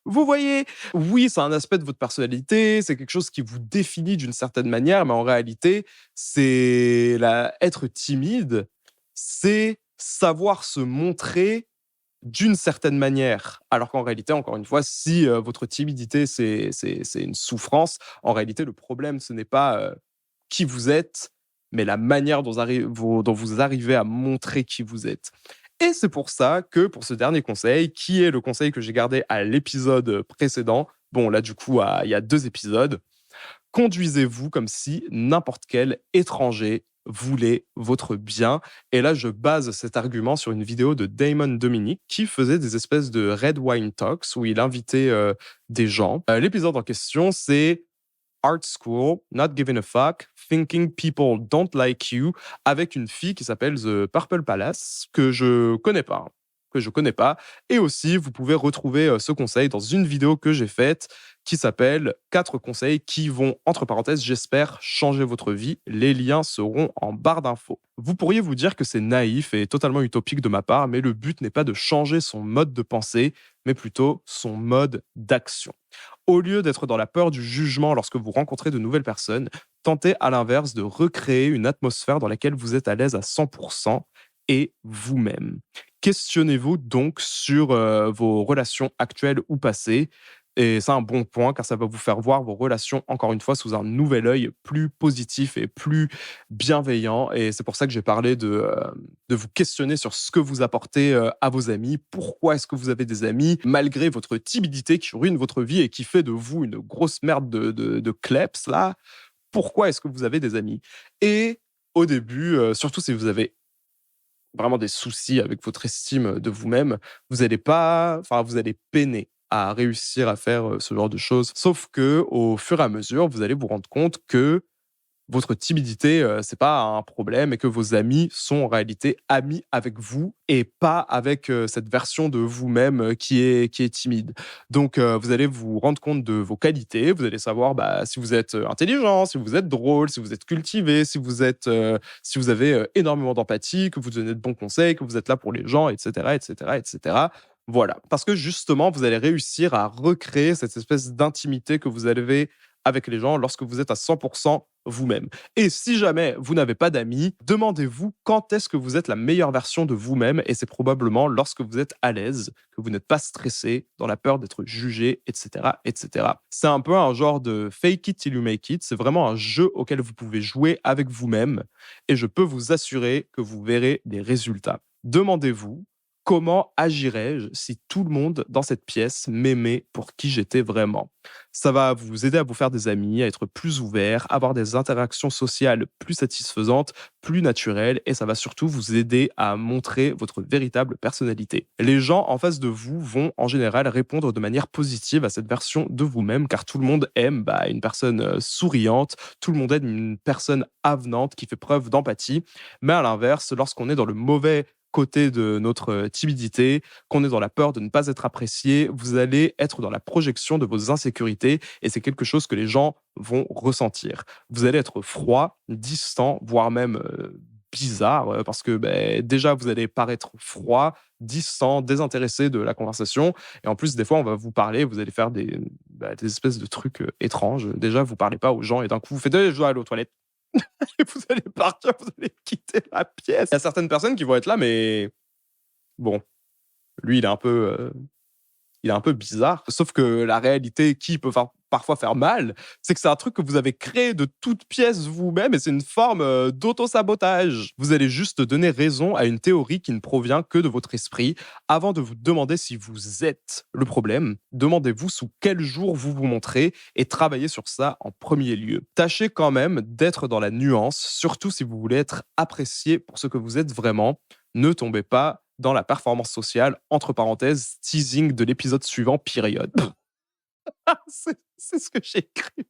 Vous voyez, oui, c'est un aspect de votre personnalité, c'est quelque chose qui vous définit d'une certaine manière, mais en réalité, être timide, c'est savoir se montrer d'une certaine manière. Alors qu'en réalité, encore une fois, si votre timidité, c'est une souffrance, en réalité, le problème, ce n'est pas qui vous êtes, mais la manière dont vous arrivez à montrer qui vous êtes. Et c'est pour ça que pour ce dernier conseil, qui est le conseil que j'ai gardé à l'épisode précédent, bon là du coup il y a 2 épisodes, conduisez-vous comme si n'importe quel étranger voulait votre bien. Et là, je base cet argument sur une vidéo de Damon Dominic qui faisait des espèces de Red Wine Talks où il invitait des gens. L'épisode en question, c'est Art School, Not Giving a Fuck, Thinking People Don't Like You, avec une fille qui s'appelle The Purple Palace, que je connais pas, hein, que je connais pas. Et aussi, vous pouvez retrouver ce conseil dans une vidéo que j'ai faite qui s'appelle 4 conseils qui vont, entre parenthèses, j'espère, changer votre vie. Les liens seront en barre d'infos. Vous pourriez vous dire que c'est naïf et totalement utopique de ma part, mais le but n'est pas de changer son mode de pensée, mais plutôt son mode d'action. Au lieu d'être dans la peur du jugement lorsque vous rencontrez de nouvelles personnes, tentez à l'inverse de recréer une atmosphère dans laquelle vous êtes à l'aise à 100% et vous-même. Questionnez-vous donc sur vos relations actuelles ou passées. Et c'est un bon point car ça va vous faire voir vos relations, encore une fois, sous un nouvel œil plus positif et plus bienveillant. Et c'est pour ça que j'ai parlé de vous questionner sur ce que vous apportez à vos amis. Pourquoi est-ce que vous avez des amis malgré votre timidité qui ruine votre vie et qui fait de vous une grosse merde de kleps là? Pourquoi est-ce que vous avez des amis? Et au début, surtout si vous avez vraiment des soucis avec votre estime de vous-même, vous allez pas, enfin, vous allez peiner à réussir à faire ce genre de choses. Sauf que, au fur et à mesure, vous allez vous rendre compte que votre timidité, c'est pas un problème et que vos amis sont en réalité amis avec vous et pas avec cette version de vous-même qui est timide. Donc, vous allez vous rendre compte de vos qualités. Vous allez savoir si vous êtes intelligent, si vous êtes drôle, si vous êtes cultivé, si vous avez énormément d'empathie, que vous donnez de bons conseils, que vous êtes là pour les gens, etc., etc., etc. Voilà. Parce que justement, vous allez réussir à recréer cette espèce d'intimité que vous avez avec les gens lorsque vous êtes à 100% vous-même. Et si jamais vous n'avez pas d'amis, demandez-vous quand est-ce que vous êtes la meilleure version de vous-même et c'est probablement lorsque vous êtes à l'aise, que vous n'êtes pas stressé, dans la peur d'être jugé, etc., etc. C'est un peu un genre de fake it till you make it. C'est vraiment un jeu auquel vous pouvez jouer avec vous-même et je peux vous assurer que vous verrez des résultats. Demandez-vous comment agirais-je si tout le monde dans cette pièce m'aimait pour qui j'étais vraiment? Ça va vous aider à vous faire des amis, à être plus ouvert, avoir des interactions sociales plus satisfaisantes, plus naturelles, et ça va surtout vous aider à montrer votre véritable personnalité. Les gens en face de vous vont en général répondre de manière positive à cette version de vous-même, car tout le monde aime une personne souriante, tout le monde aime une personne avenante qui fait preuve d'empathie, mais à l'inverse, lorsqu'on est dans le mauvais côté de notre timidité, qu'on est dans la peur de ne pas être apprécié, vous allez être dans la projection de vos insécurités et c'est quelque chose que les gens vont ressentir. Vous allez être froid, distant, voire même bizarre parce que déjà vous allez paraître froid, distant, désintéressé de la conversation et en plus des fois on va vous parler, vous allez faire des espèces de trucs étranges. Déjà vous parlez pas aux gens et d'un coup vous faites je dois aller aux toilettes et vous allez partir, vous allez quitter la pièce. Il y a certaines personnes qui vont être là, mais bon, lui, il est un peu bizarre. Sauf que la réalité qui peut parfois faire mal, c'est que c'est un truc que vous avez créé de toutes pièces vous-même et c'est une forme d'auto-sabotage. Vous allez juste donner raison à une théorie qui ne provient que de votre esprit. Avant de vous demander si vous êtes le problème, demandez-vous sous quel jour vous vous montrez et travaillez sur ça en premier lieu. Tâchez quand même d'être dans la nuance, surtout si vous voulez être apprécié pour ce que vous êtes vraiment. Ne tombez pas dans la performance sociale, entre parenthèses, teasing de l'épisode suivant, période. C'est ce que j'ai écrit.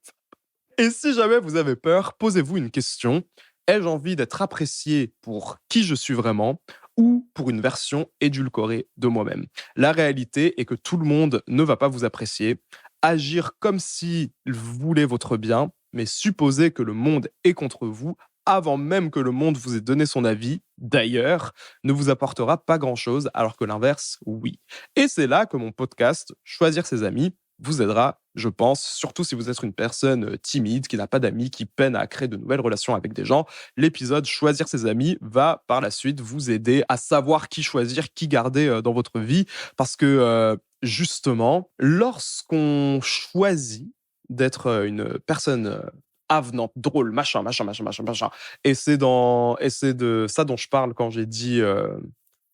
Et si jamais vous avez peur, posez-vous une question. Ai-je envie d'être apprécié pour qui je suis vraiment ou pour une version édulcorée de moi-même? La réalité est que tout le monde ne va pas vous apprécier. Agir comme s'il voulait votre bien, mais supposer que le monde est contre vous avant même que le monde vous ait donné son avis, d'ailleurs, ne vous apportera pas grand-chose, alors que l'inverse, oui. Et c'est là que mon podcast, Choisir ses amis, vous aidera, je pense, surtout si vous êtes une personne timide, qui n'a pas d'amis, qui peine à créer de nouvelles relations avec des gens. L'épisode Choisir ses amis va par la suite vous aider à savoir qui choisir, qui garder dans votre vie, parce que justement, lorsqu'on choisit d'être une personne avenante, drôle, machin, machin, machin, machin, machin, et c'est de ça dont je parle quand j'ai dit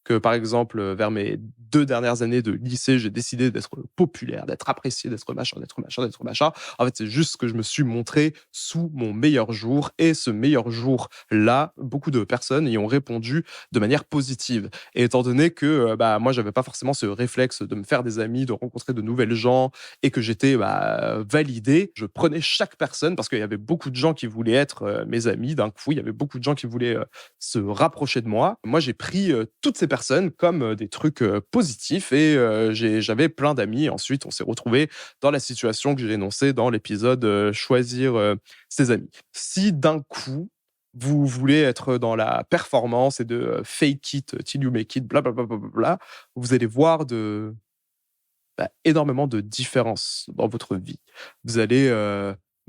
que, par exemple, vers mes 2 dernières années de lycée, j'ai décidé d'être populaire, d'être apprécié, d'être machin, d'être machin, d'être machin. En fait, c'est juste que je me suis montré sous mon meilleur jour et ce meilleur jour-là, beaucoup de personnes y ont répondu de manière positive. Et étant donné que moi, j'avais pas forcément ce réflexe de me faire des amis, de rencontrer de nouvelles gens et que j'étais validé, je prenais chaque personne parce qu'il y avait beaucoup de gens qui voulaient être mes amis. D'un coup, il y avait beaucoup de gens qui voulaient se rapprocher de moi. Moi, j'ai pris toutes ces personnes comme des trucs positifs et j'avais plein d'amis. Ensuite, on s'est retrouvés dans la situation que j'ai énoncée dans l'épisode choisir ses amis. Si d'un coup, vous voulez être dans la performance et de fake it till you make it, blablabla, vous allez voir énormément de différences dans votre vie. Vous allez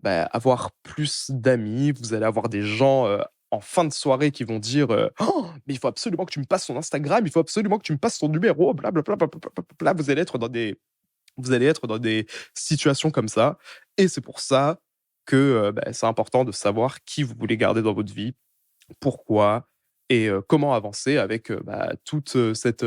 avoir plus d'amis, vous allez avoir des gens en fin de soirée qui vont dire oh, mais il faut absolument que tu me passes son Instagram, il faut absolument que tu me passes son numéro, blablabla. Vous allez être dans des situations comme ça. Et c'est pour ça que c'est important de savoir qui vous voulez garder dans votre vie, pourquoi et comment avancer avec toute cette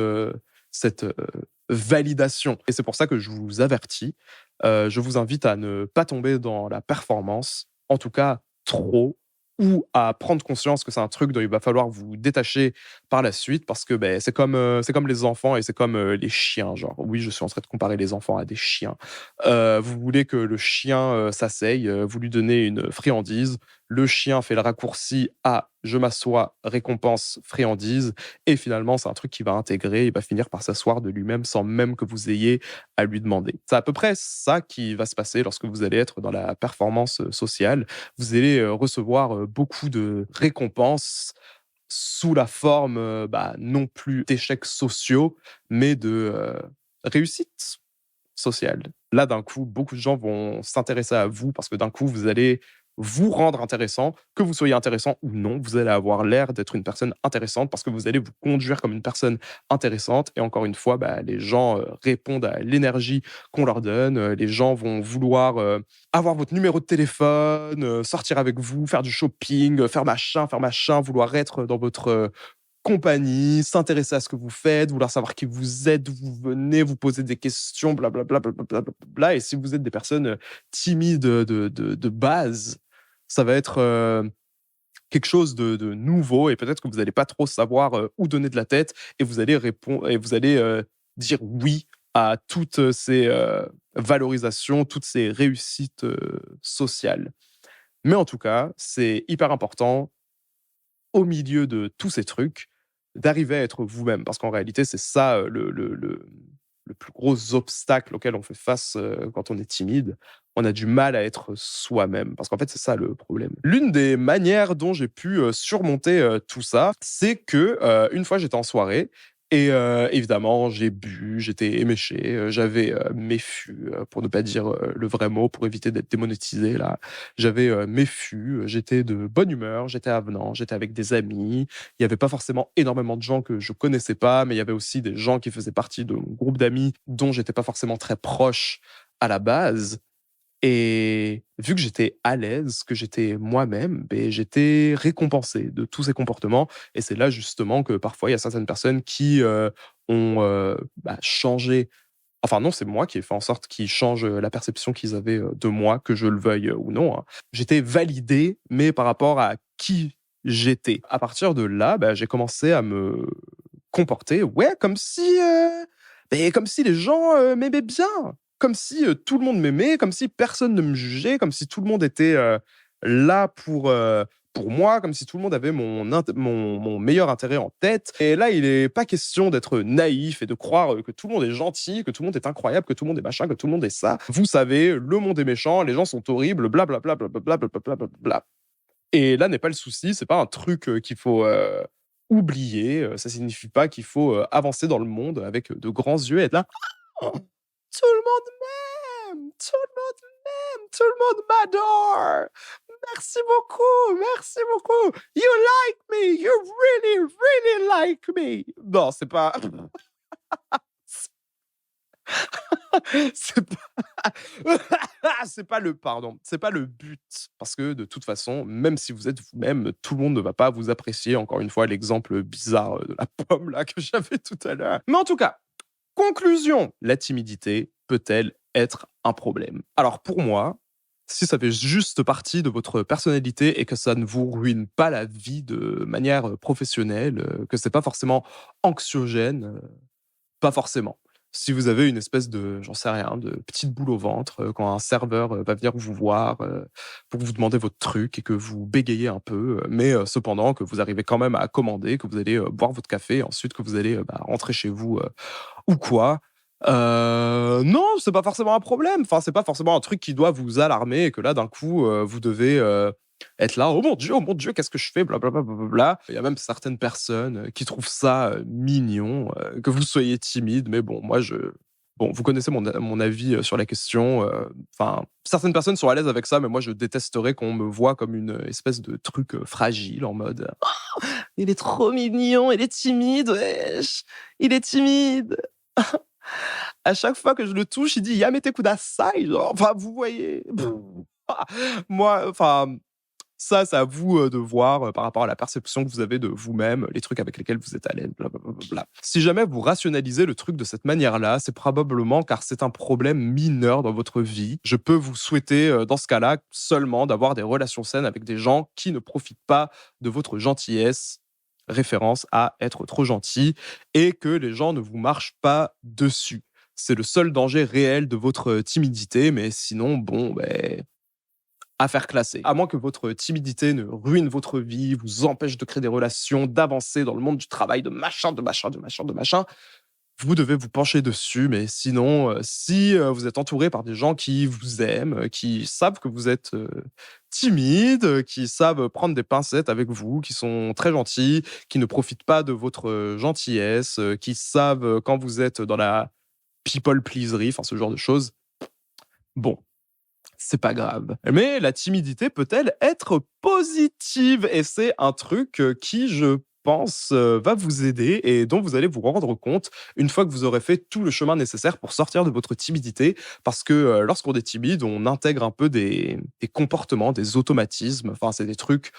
validation. Et c'est pour ça que je vous avertis, je vous invite à ne pas tomber dans la performance, en tout cas trop, ou à prendre conscience que c'est un truc dont il va falloir vous détacher par la suite parce que c'est comme les enfants et c'est comme les chiens. Genre, oui, je suis en train de comparer les enfants à des chiens. Vous voulez que le chien s'asseye, vous lui donnez une friandise, le chien fait le raccourci à je m'assois, récompense, friandise, et finalement, c'est un truc qu'il va intégrer, il va finir par s'asseoir de lui-même sans même que vous ayez à lui demander. C'est à peu près ça qui va se passer lorsque vous allez être dans la performance sociale. Vous allez recevoir beaucoup de récompenses sous la forme non plus d'échecs sociaux, mais de réussites sociales. Là, d'un coup, beaucoup de gens vont s'intéresser à vous parce que d'un coup, vous allez vous rendre intéressant, que vous soyez intéressant ou non, vous allez avoir l'air d'être une personne intéressante parce que vous allez vous conduire comme une personne intéressante. Et encore une fois, les gens répondent à l'énergie qu'on leur donne. Les gens vont vouloir avoir votre numéro de téléphone, sortir avec vous, faire du shopping, faire machin, vouloir être dans votre compagnie, s'intéresser à ce que vous faites, vouloir savoir qui vous êtes, d'où vous venez, vous poser des questions, blablabla, blablabla, blablabla. Et si vous êtes des personnes timides de base, ça va être quelque chose de nouveau et peut-être que vous n'allez pas trop savoir où donner de la tête et vous allez répondre et vous allez dire oui à toutes ces valorisations, toutes ces réussites sociales. Mais en tout cas, c'est hyper important au milieu de tous ces trucs, d'arriver à être vous-même. Parce qu'en réalité, c'est ça le plus gros obstacle auquel on fait face quand on est timide. On a du mal à être soi-même. Parce qu'en fait, c'est ça le problème. L'une des manières dont j'ai pu surmonter tout ça, c'est que une fois, j'étais en soirée. Et évidemment, j'ai bu, j'étais éméché, j'avais mes fûts, pour ne pas dire le vrai mot, pour éviter d'être démonétisé là. J'avais mes fûts, j'étais de bonne humeur, j'étais avenant, j'étais avec des amis. Il y avait pas forcément énormément de gens que je connaissais pas, mais il y avait aussi des gens qui faisaient partie de mon groupe d'amis dont j'étais pas forcément très proche à la base. Et vu que j'étais à l'aise, que j'étais moi-même, j'étais récompensé de tous ces comportements. Et c'est là justement que parfois il y a certaines personnes qui ont changé. Enfin non, c'est moi qui ai fait en sorte qu'ils changent la perception qu'ils avaient de moi, que je le veuille ou non, hein. J'étais validé, mais par rapport à qui j'étais. À partir de là, j'ai commencé à me comporter, ouais, comme si les gens m'aimaient bien, comme si tout le monde m'aimait, comme si personne ne me jugeait, comme si tout le monde était là pour moi, comme si tout le monde avait mon meilleur intérêt en tête. Et là, il n'est pas question d'être naïf et de croire que tout le monde est gentil, que tout le monde est incroyable, que tout le monde est machin, que tout le monde est ça. Vous savez, le monde est méchant, les gens sont horribles, blablabla, blablabla, blablabla, blablabla. Et là n'est pas le souci, c'est pas un truc qu'il faut oublier. Ça signifie pas qu'il faut avancer dans le monde avec de grands yeux et être là. Oh, tout le monde m'aime, tout le monde m'aime, tout le monde m'adore. Merci beaucoup, merci beaucoup. You like me, you really, really like me. Non, c'est pas. C'est pas c'est pas le pardon, c'est pas le but parce que de toute façon, même si vous êtes vous-même, tout le monde ne va pas vous apprécier. Encore une fois, l'exemple bizarre de la pomme là que j'avais tout à l'heure. Mais en tout cas, Conclusion, la timidité peut-elle être un problème? Alors pour moi, si ça fait juste partie de votre personnalité et que ça ne vous ruine pas la vie de manière professionnelle, que c'est pas forcément anxiogène, pas forcément. Si vous avez une espèce de, j'en sais rien, de petite boule au ventre, quand un serveur, va venir vous voir, pour vous demander votre truc et que vous bégayez un peu, mais cependant que vous arrivez quand même à commander, que vous allez, boire votre café, ensuite que vous allez, rentrer chez vous, ou quoi. Non, c'est pas forcément un problème. Enfin, c'est pas forcément un truc qui doit vous alarmer et que là, d'un coup, vous devez, être là: oh mon Dieu, qu'est-ce que je fais? Blablabla, blablabla». Il y a même certaines personnes, qui trouvent ça, mignon, que vous soyez timide, mais bon, moi, bon, vous connaissez mon avis, sur la question, enfin, certaines personnes sont à l'aise avec ça, mais moi, je détesterais qu'on me voie comme une, espèce de truc, fragile en mode: «Oh, il est trop mignon, il est timide, wesh, il est timide». À chaque fois que je le touche, il dit: «Yamete kudasai», genre, enfin, vous voyez? Moi, enfin, ça, c'est à vous, de voir, par rapport à la perception que vous avez de vous-même, les trucs avec lesquels vous êtes à l'aise, bla. Si jamais vous rationalisez le truc de cette manière-là, c'est probablement car c'est un problème mineur dans votre vie. Je peux vous souhaiter, dans ce cas-là, seulement d'avoir des relations saines avec des gens qui ne profitent pas de votre gentillesse, référence à être trop gentil, et que les gens ne vous marchent pas dessus. C'est le seul danger réel de votre timidité, mais sinon, bon, beh, affaire classée. À moins que votre timidité ne ruine votre vie, vous empêche de créer des relations, d'avancer dans le monde du travail, de machin, de machin, de machin, de machin, vous devez vous pencher dessus. Mais sinon, si vous êtes entouré par des gens qui vous aiment, qui savent que vous êtes timide, qui savent prendre des pincettes avec vous, qui sont très gentils, qui ne profitent pas de votre gentillesse, qui savent quand vous êtes dans la people pleaserie, enfin ce genre de choses, bon, c'est pas grave. Mais la timidité peut-elle être positive? Et c'est un truc, qui, je pense, va vous aider et dont vous allez vous rendre compte une fois que vous aurez fait tout le chemin nécessaire pour sortir de votre timidité. Parce que, lorsqu'on est timide, on intègre un peu des comportements, des automatismes. Enfin, c'est des trucs,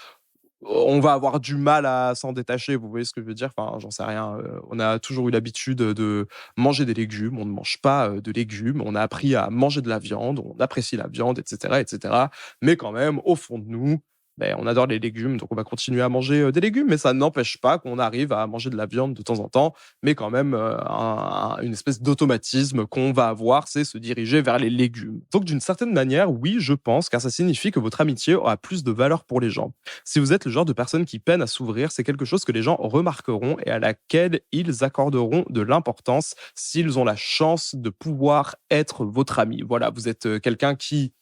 on va avoir du mal à s'en détacher, vous voyez ce que je veux dire? Enfin, j'en sais rien, on a toujours eu l'habitude de manger des légumes, on ne mange pas, de légumes, on a appris à manger de la viande, on apprécie la viande, et cetera. Mais quand même, au fond de nous, beh, on adore les légumes, donc on va continuer à manger, des légumes, mais ça n'empêche pas qu'on arrive à manger de la viande de temps en temps, mais quand même, une espèce d'automatisme qu'on va avoir, c'est se diriger vers les légumes. Donc d'une certaine manière, oui, je pense, car ça signifie que votre amitié aura plus de valeur pour les gens. Si vous êtes le genre de personne qui peine à s'ouvrir, c'est quelque chose que les gens remarqueront et à laquelle ils accorderont de l'importance s'ils ont la chance de pouvoir être votre ami. Voilà, vous êtes quelqu'un qui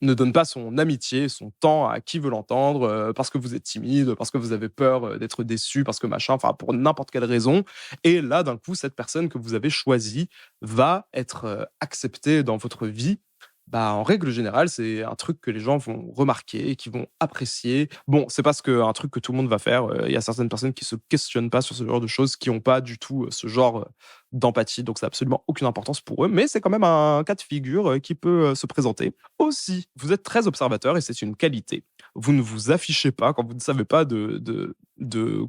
ne donne pas son amitié, son temps à qui veut l'entendre, parce que vous êtes timide, parce que vous avez peur d'être déçu, parce que machin, enfin pour n'importe quelle raison. Et là, d'un coup, cette personne que vous avez choisie va être acceptée dans votre vie. Bah, en règle générale, c'est un truc que les gens vont remarquer et qui vont apprécier. Bon, c'est parce que un truc que tout le monde va faire. Il y a certaines personnes qui se questionnent pas sur ce genre de choses, qui ont pas du tout ce genre d'empathie, donc ça a absolument aucune importance pour eux. Mais c'est quand même un cas de figure qui peut se présenter. Aussi, vous êtes très observateur et c'est une qualité. Vous ne vous affichez pas quand vous ne savez pas de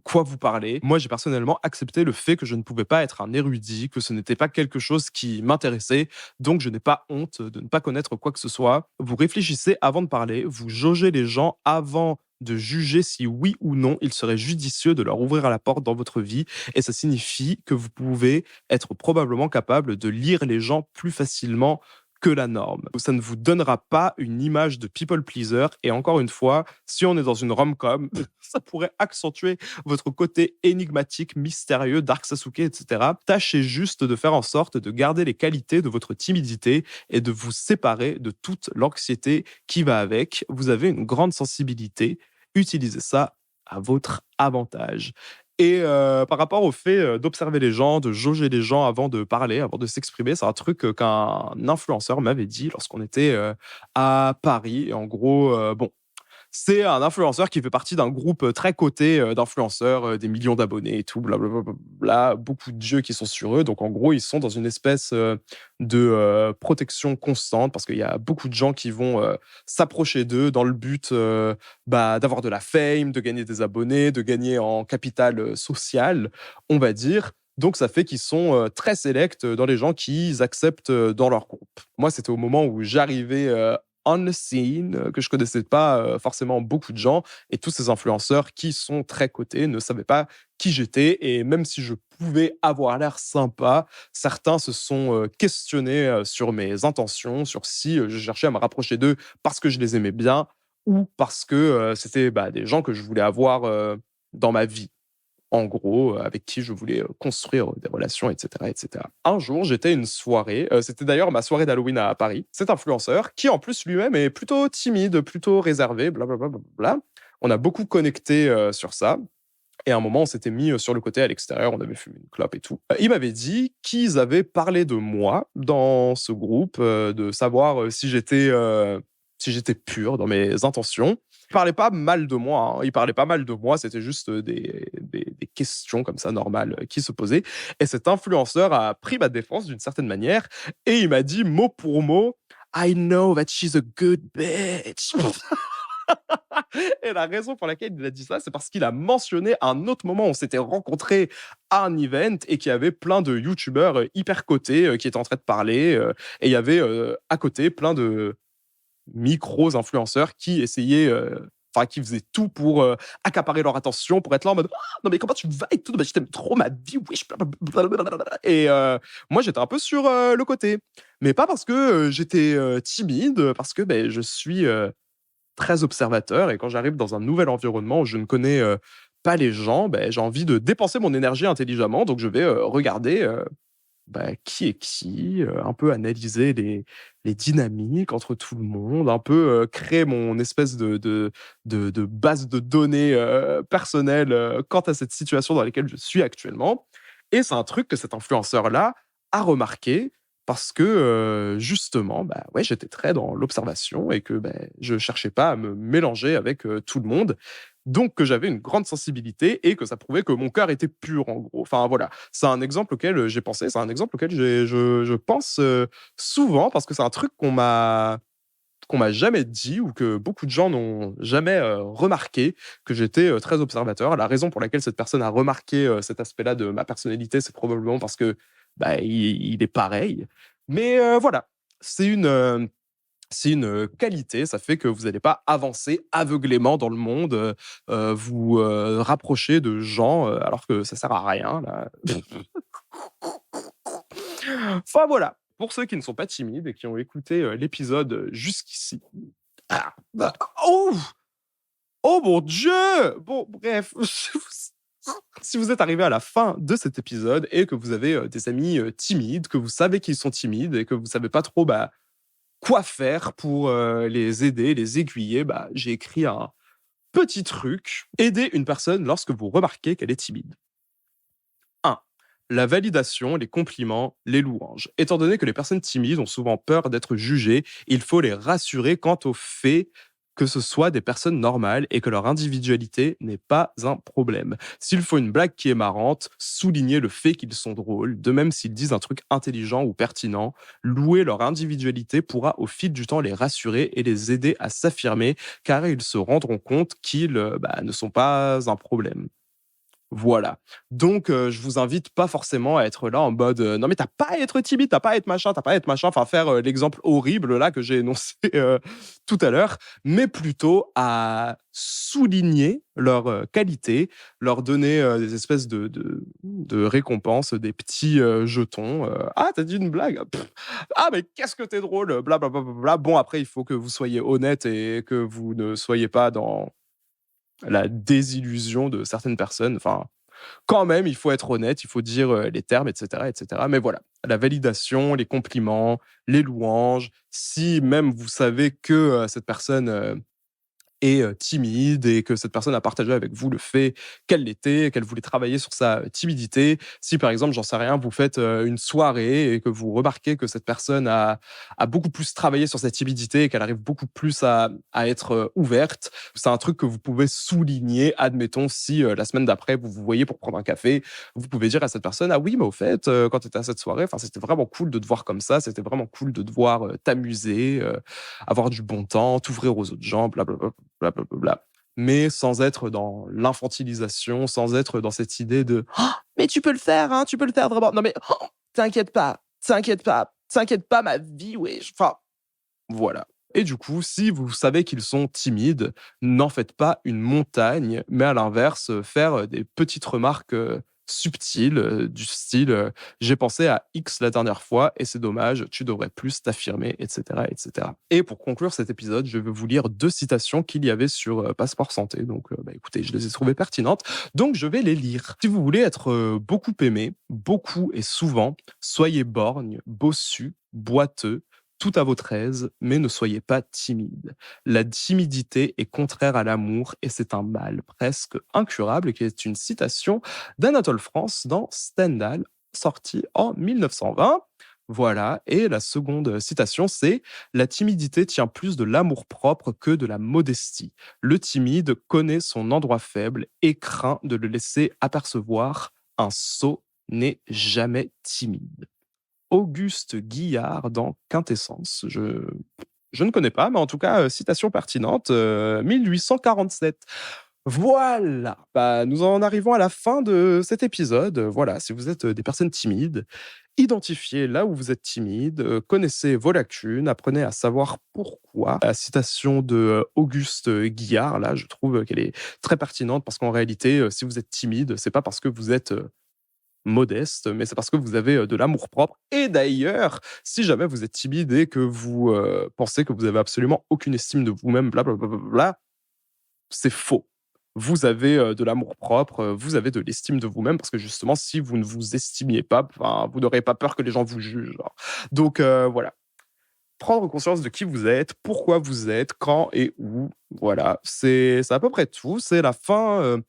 quoi vous parlez. Moi, j'ai personnellement accepté le fait que je ne pouvais pas être un érudit, que ce n'était pas quelque chose qui m'intéressait, donc je n'ai pas honte de ne pas connaître quoi que ce soit. Vous réfléchissez avant de parler, vous jaugez les gens avant de juger si oui ou non il serait judicieux de leur ouvrir la porte dans votre vie, et ça signifie que vous pouvez être probablement capable de lire les gens plus facilement que la norme. Ça ne vous donnera pas une image de people pleaser, et encore une fois, si on est dans une rom-com, ça pourrait accentuer votre côté énigmatique, mystérieux, Dark Sasuke, etc. Tâchez juste de faire en sorte de garder les qualités de votre timidité et de vous séparer de toute l'anxiété qui va avec. Vous avez une grande sensibilité, utilisez ça à votre avantage. Et par rapport au fait, d'observer les gens, de jauger les gens avant de parler, avant de s'exprimer, c'est un truc, qu'un influenceur m'avait dit lorsqu'on était, à Paris. Et en gros, bon, c'est un influenceur qui fait partie d'un groupe très coté d'influenceurs, des millions d'abonnés et tout, blablabla, beaucoup de dieux qui sont sur eux. Donc en gros, ils sont dans une espèce de protection constante parce qu'il y a beaucoup de gens qui vont s'approcher d'eux dans le but d'avoir de la fame, de gagner des abonnés, de gagner en capital social, on va dire. Donc ça fait qu'ils sont très sélects dans les gens qu'ils acceptent dans leur groupe. Moi, c'était au moment où j'arrivais on the scene, que je connaissais pas forcément beaucoup de gens, et tous ces influenceurs qui sont très cotés ne savaient pas qui j'étais, et même si je pouvais avoir l'air sympa, certains se sont questionnés sur mes intentions, sur si je cherchais à me rapprocher d'eux parce que je les aimais bien ou parce que c'était des gens que je voulais avoir dans ma vie, en gros, avec qui je voulais construire des relations, etc., etc. Un jour, j'étais à une soirée, c'était d'ailleurs ma soirée d'Halloween à Paris. Cet influenceur, qui en plus lui-même est plutôt timide, plutôt réservé, blablabla, on a beaucoup connecté sur ça. Et à un moment, on s'était mis sur le côté à l'extérieur, on avait fumé une clope et tout. Il m'avait dit qu'ils avaient parlé de moi dans ce groupe, de savoir si j'étais pur dans mes intentions. Il parlait pas mal de moi, hein. Il parlait pas mal de moi, c'était juste des questions comme ça normales qui se posaient. Et cet influenceur a pris ma défense d'une certaine manière et il m'a dit mot pour mot, I know that she's a good bitch. Et la raison pour laquelle il a dit ça, c'est parce qu'il a mentionné un autre moment où on s'était rencontrés à un event et qu'il y avait plein de youtubeurs hyper cotés qui étaient en train de parler. Et il y avait à côté plein de micros influenceurs qui essayaient, enfin, qui faisaient tout pour accaparer leur attention, pour être là en mode «Ah, non, mais comment tu vas et tout, bah, je t'aime trop, ma vie, wesh, blablabla.» Et moi, j'étais un peu sur le côté. Mais pas parce que j'étais timide, parce que je suis très observateur, et quand j'arrive dans un nouvel environnement où je ne connais pas les gens, j'ai envie de dépenser mon énergie intelligemment. Donc je vais regarder qui est qui, un peu analyser les dynamiques entre tout le monde, un peu créer mon espèce de base de données personnelle quant à cette situation dans laquelle je suis actuellement. Et c'est un truc que cet influenceur-là a remarqué parce que justement, ouais, j'étais très dans l'observation et que je cherchais pas à me mélanger avec tout le monde. Donc que j'avais une grande sensibilité et que ça prouvait que mon cœur était pur, en gros. Enfin voilà, c'est un exemple auquel j'ai pensé, c'est un exemple auquel je pense souvent, parce que c'est un truc qu'on m'a jamais dit, ou que beaucoup de gens n'ont jamais remarqué, que j'étais très observateur. La raison pour laquelle cette personne a remarqué cet aspect-là de ma personnalité, c'est probablement parce que il est pareil. Mais voilà, c'est une qualité, ça fait que vous n'allez pas avancer aveuglément dans le monde, vous rapprocher de gens alors que ça sert à rien là. Enfin voilà, pour ceux qui ne sont pas timides et qui ont écouté l'épisode jusqu'ici. Ah, oh! Oh mon Dieu! Bon, bref. Si vous êtes arrivé à la fin de cet épisode et que vous avez des amis timides, que vous savez qu'ils sont timides et que vous savez pas trop quoi faire pour les aider, les aiguiller, j'ai écrit un petit truc. Aider une personne lorsque vous remarquez qu'elle est timide. 1. La validation, les compliments, les louanges. Étant donné que les personnes timides ont souvent peur d'être jugées, il faut les rassurer quant au fait que ce soit des personnes normales et que leur individualité n'est pas un problème. S'il faut une blague qui est marrante, souligner le fait qu'ils sont drôles, de même s'ils disent un truc intelligent ou pertinent, louer leur individualité pourra au fil du temps les rassurer et les aider à s'affirmer, car ils se rendront compte qu'ils ne sont pas un problème. Voilà. Donc, je vous invite pas forcément à être là en mode non, mais t'as pas à être timide, t'as pas à être machin, t'as pas à être machin. Enfin, faire l'exemple horrible là que j'ai énoncé tout à l'heure, mais plutôt à souligner leurs qualités, leur donner des espèces de récompenses, des petits jetons. Ah, t'as dit une blague? Pff. Ah, mais qu'est-ce que t'es drôle, blablabla. Bla, bla, bla. Bon, après, il faut que vous soyez honnête et que vous ne soyez pas dans la désillusion de certaines personnes. Enfin, quand même, il faut être honnête, il faut dire les termes, etc., etc. Mais voilà, la validation, les compliments, les louanges. Si même vous savez que cette personne est timide et que cette personne a partagé avec vous le fait qu'elle l'était, qu'elle voulait travailler sur sa timidité. Si par exemple, j'en sais rien, vous faites une soirée et que vous remarquez que cette personne a beaucoup plus travaillé sur sa timidité et qu'elle arrive beaucoup plus à être ouverte, c'est un truc que vous pouvez souligner. Admettons, si la semaine d'après, vous vous voyez pour prendre un café, vous pouvez dire à cette personne: ah oui, mais au fait, quand tu étais à cette soirée, c'était vraiment cool de te voir comme ça, c'était vraiment cool de te voir t'amuser, avoir du bon temps, t'ouvrir aux autres gens, blablabla. Blablabla. Mais sans être dans l'infantilisation, sans être dans cette idée de mais tu peux le faire, hein, tu peux le faire vraiment. Non mais, oh, t'inquiète pas, ma vie, wesh. Enfin, voilà. Et du coup, si vous savez qu'ils sont timides, n'en faites pas une montagne, mais à l'inverse, faire des petites remarques subtiles, du style j'ai pensé à X la dernière fois et c'est dommage, tu devrais plus t'affirmer, etc., etc. Et pour conclure cet épisode, je vais vous lire 2 citations qu'il y avait sur Passeport Santé. Donc, écoutez, je les ai trouvées pertinentes, donc je vais les lire. Si vous voulez être beaucoup aimé, beaucoup et souvent, soyez borgne, bossu, boiteux, tout à votre aise, mais ne soyez pas timide. La timidité est contraire à l'amour et c'est un mal presque incurable, qui est une citation d'Anatole France dans Stendhal, sorti en 1920. Voilà, et la seconde citation, c'est la timidité tient plus de l'amour-propre que de la modestie. Le timide connaît son endroit faible et craint de le laisser apercevoir. Un sot n'est jamais timide. Auguste Guillard dans Quintessence. Je ne connais pas, mais en tout cas, citation pertinente, 1847. Voilà, nous en arrivons à la fin de cet épisode. Voilà, si vous êtes des personnes timides, identifiez là où vous êtes timide, connaissez vos lacunes, apprenez à savoir pourquoi. La citation de Auguste Guillard, là, je trouve qu'elle est très pertinente parce qu'en réalité, si vous êtes timide, c'est pas parce que vous êtes modeste, mais c'est parce que vous avez de l'amour-propre. Et d'ailleurs, si jamais vous êtes timide et que vous pensez que vous avez absolument aucune estime de vous-même, blablabla, c'est faux. Vous avez de l'amour-propre, vous avez de l'estime de vous-même, parce que justement, si vous ne vous estimiez pas, vous n'aurez pas peur que les gens vous jugent. Genre. Donc voilà. Prendre conscience de qui vous êtes, pourquoi vous êtes, quand et où. Voilà, c'est à peu près tout. C'est la fin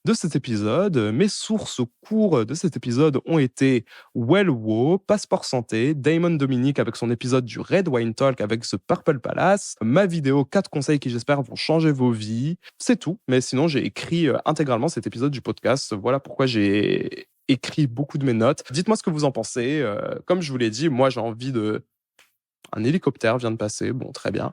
de cet épisode. Mes sources au cours de cet épisode ont été Wellwo, Passeport Santé, Damon Dominic avec son épisode du Red Wine Talk avec ce Purple Palace, ma vidéo 4 conseils qui j'espère vont changer vos vies. C'est tout. Mais sinon, j'ai écrit intégralement cet épisode du podcast. Voilà pourquoi j'ai écrit beaucoup de mes notes. Dites-moi ce que vous en pensez. Comme je vous l'ai dit, moi j'ai envie de... Un hélicoptère vient de passer, bon, très bien.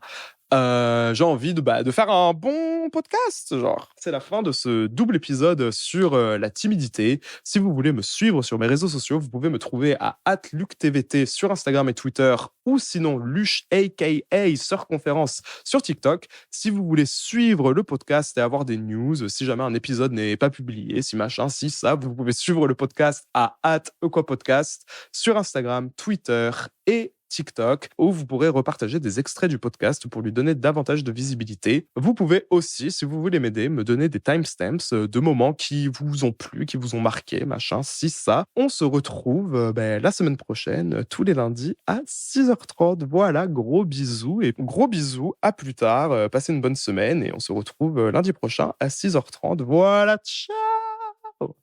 J'ai envie de faire un bon podcast, genre. C'est la fin de ce double épisode sur la timidité. Si vous voulez me suivre sur mes réseaux sociaux, vous pouvez me trouver à @luctvt sur Instagram et Twitter, ou sinon Luche, aka Sœur Conférence, sur TikTok. Si vous voulez suivre le podcast et avoir des news, si jamais un épisode n'est pas publié, si machin, si ça, vous pouvez suivre le podcast à @equapodcast sur Instagram, Twitter et TikTok, où vous pourrez repartager des extraits du podcast pour lui donner davantage de visibilité. Vous pouvez aussi, si vous voulez m'aider, me donner des timestamps de moments qui vous ont plu, qui vous ont marqué, machin, si ça. On se retrouve la semaine prochaine, tous les lundis à 6h30. Voilà, gros bisous et gros bisous, à plus tard. Passez une bonne semaine et on se retrouve lundi prochain à 6h30. Voilà, ciao!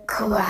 Quoi?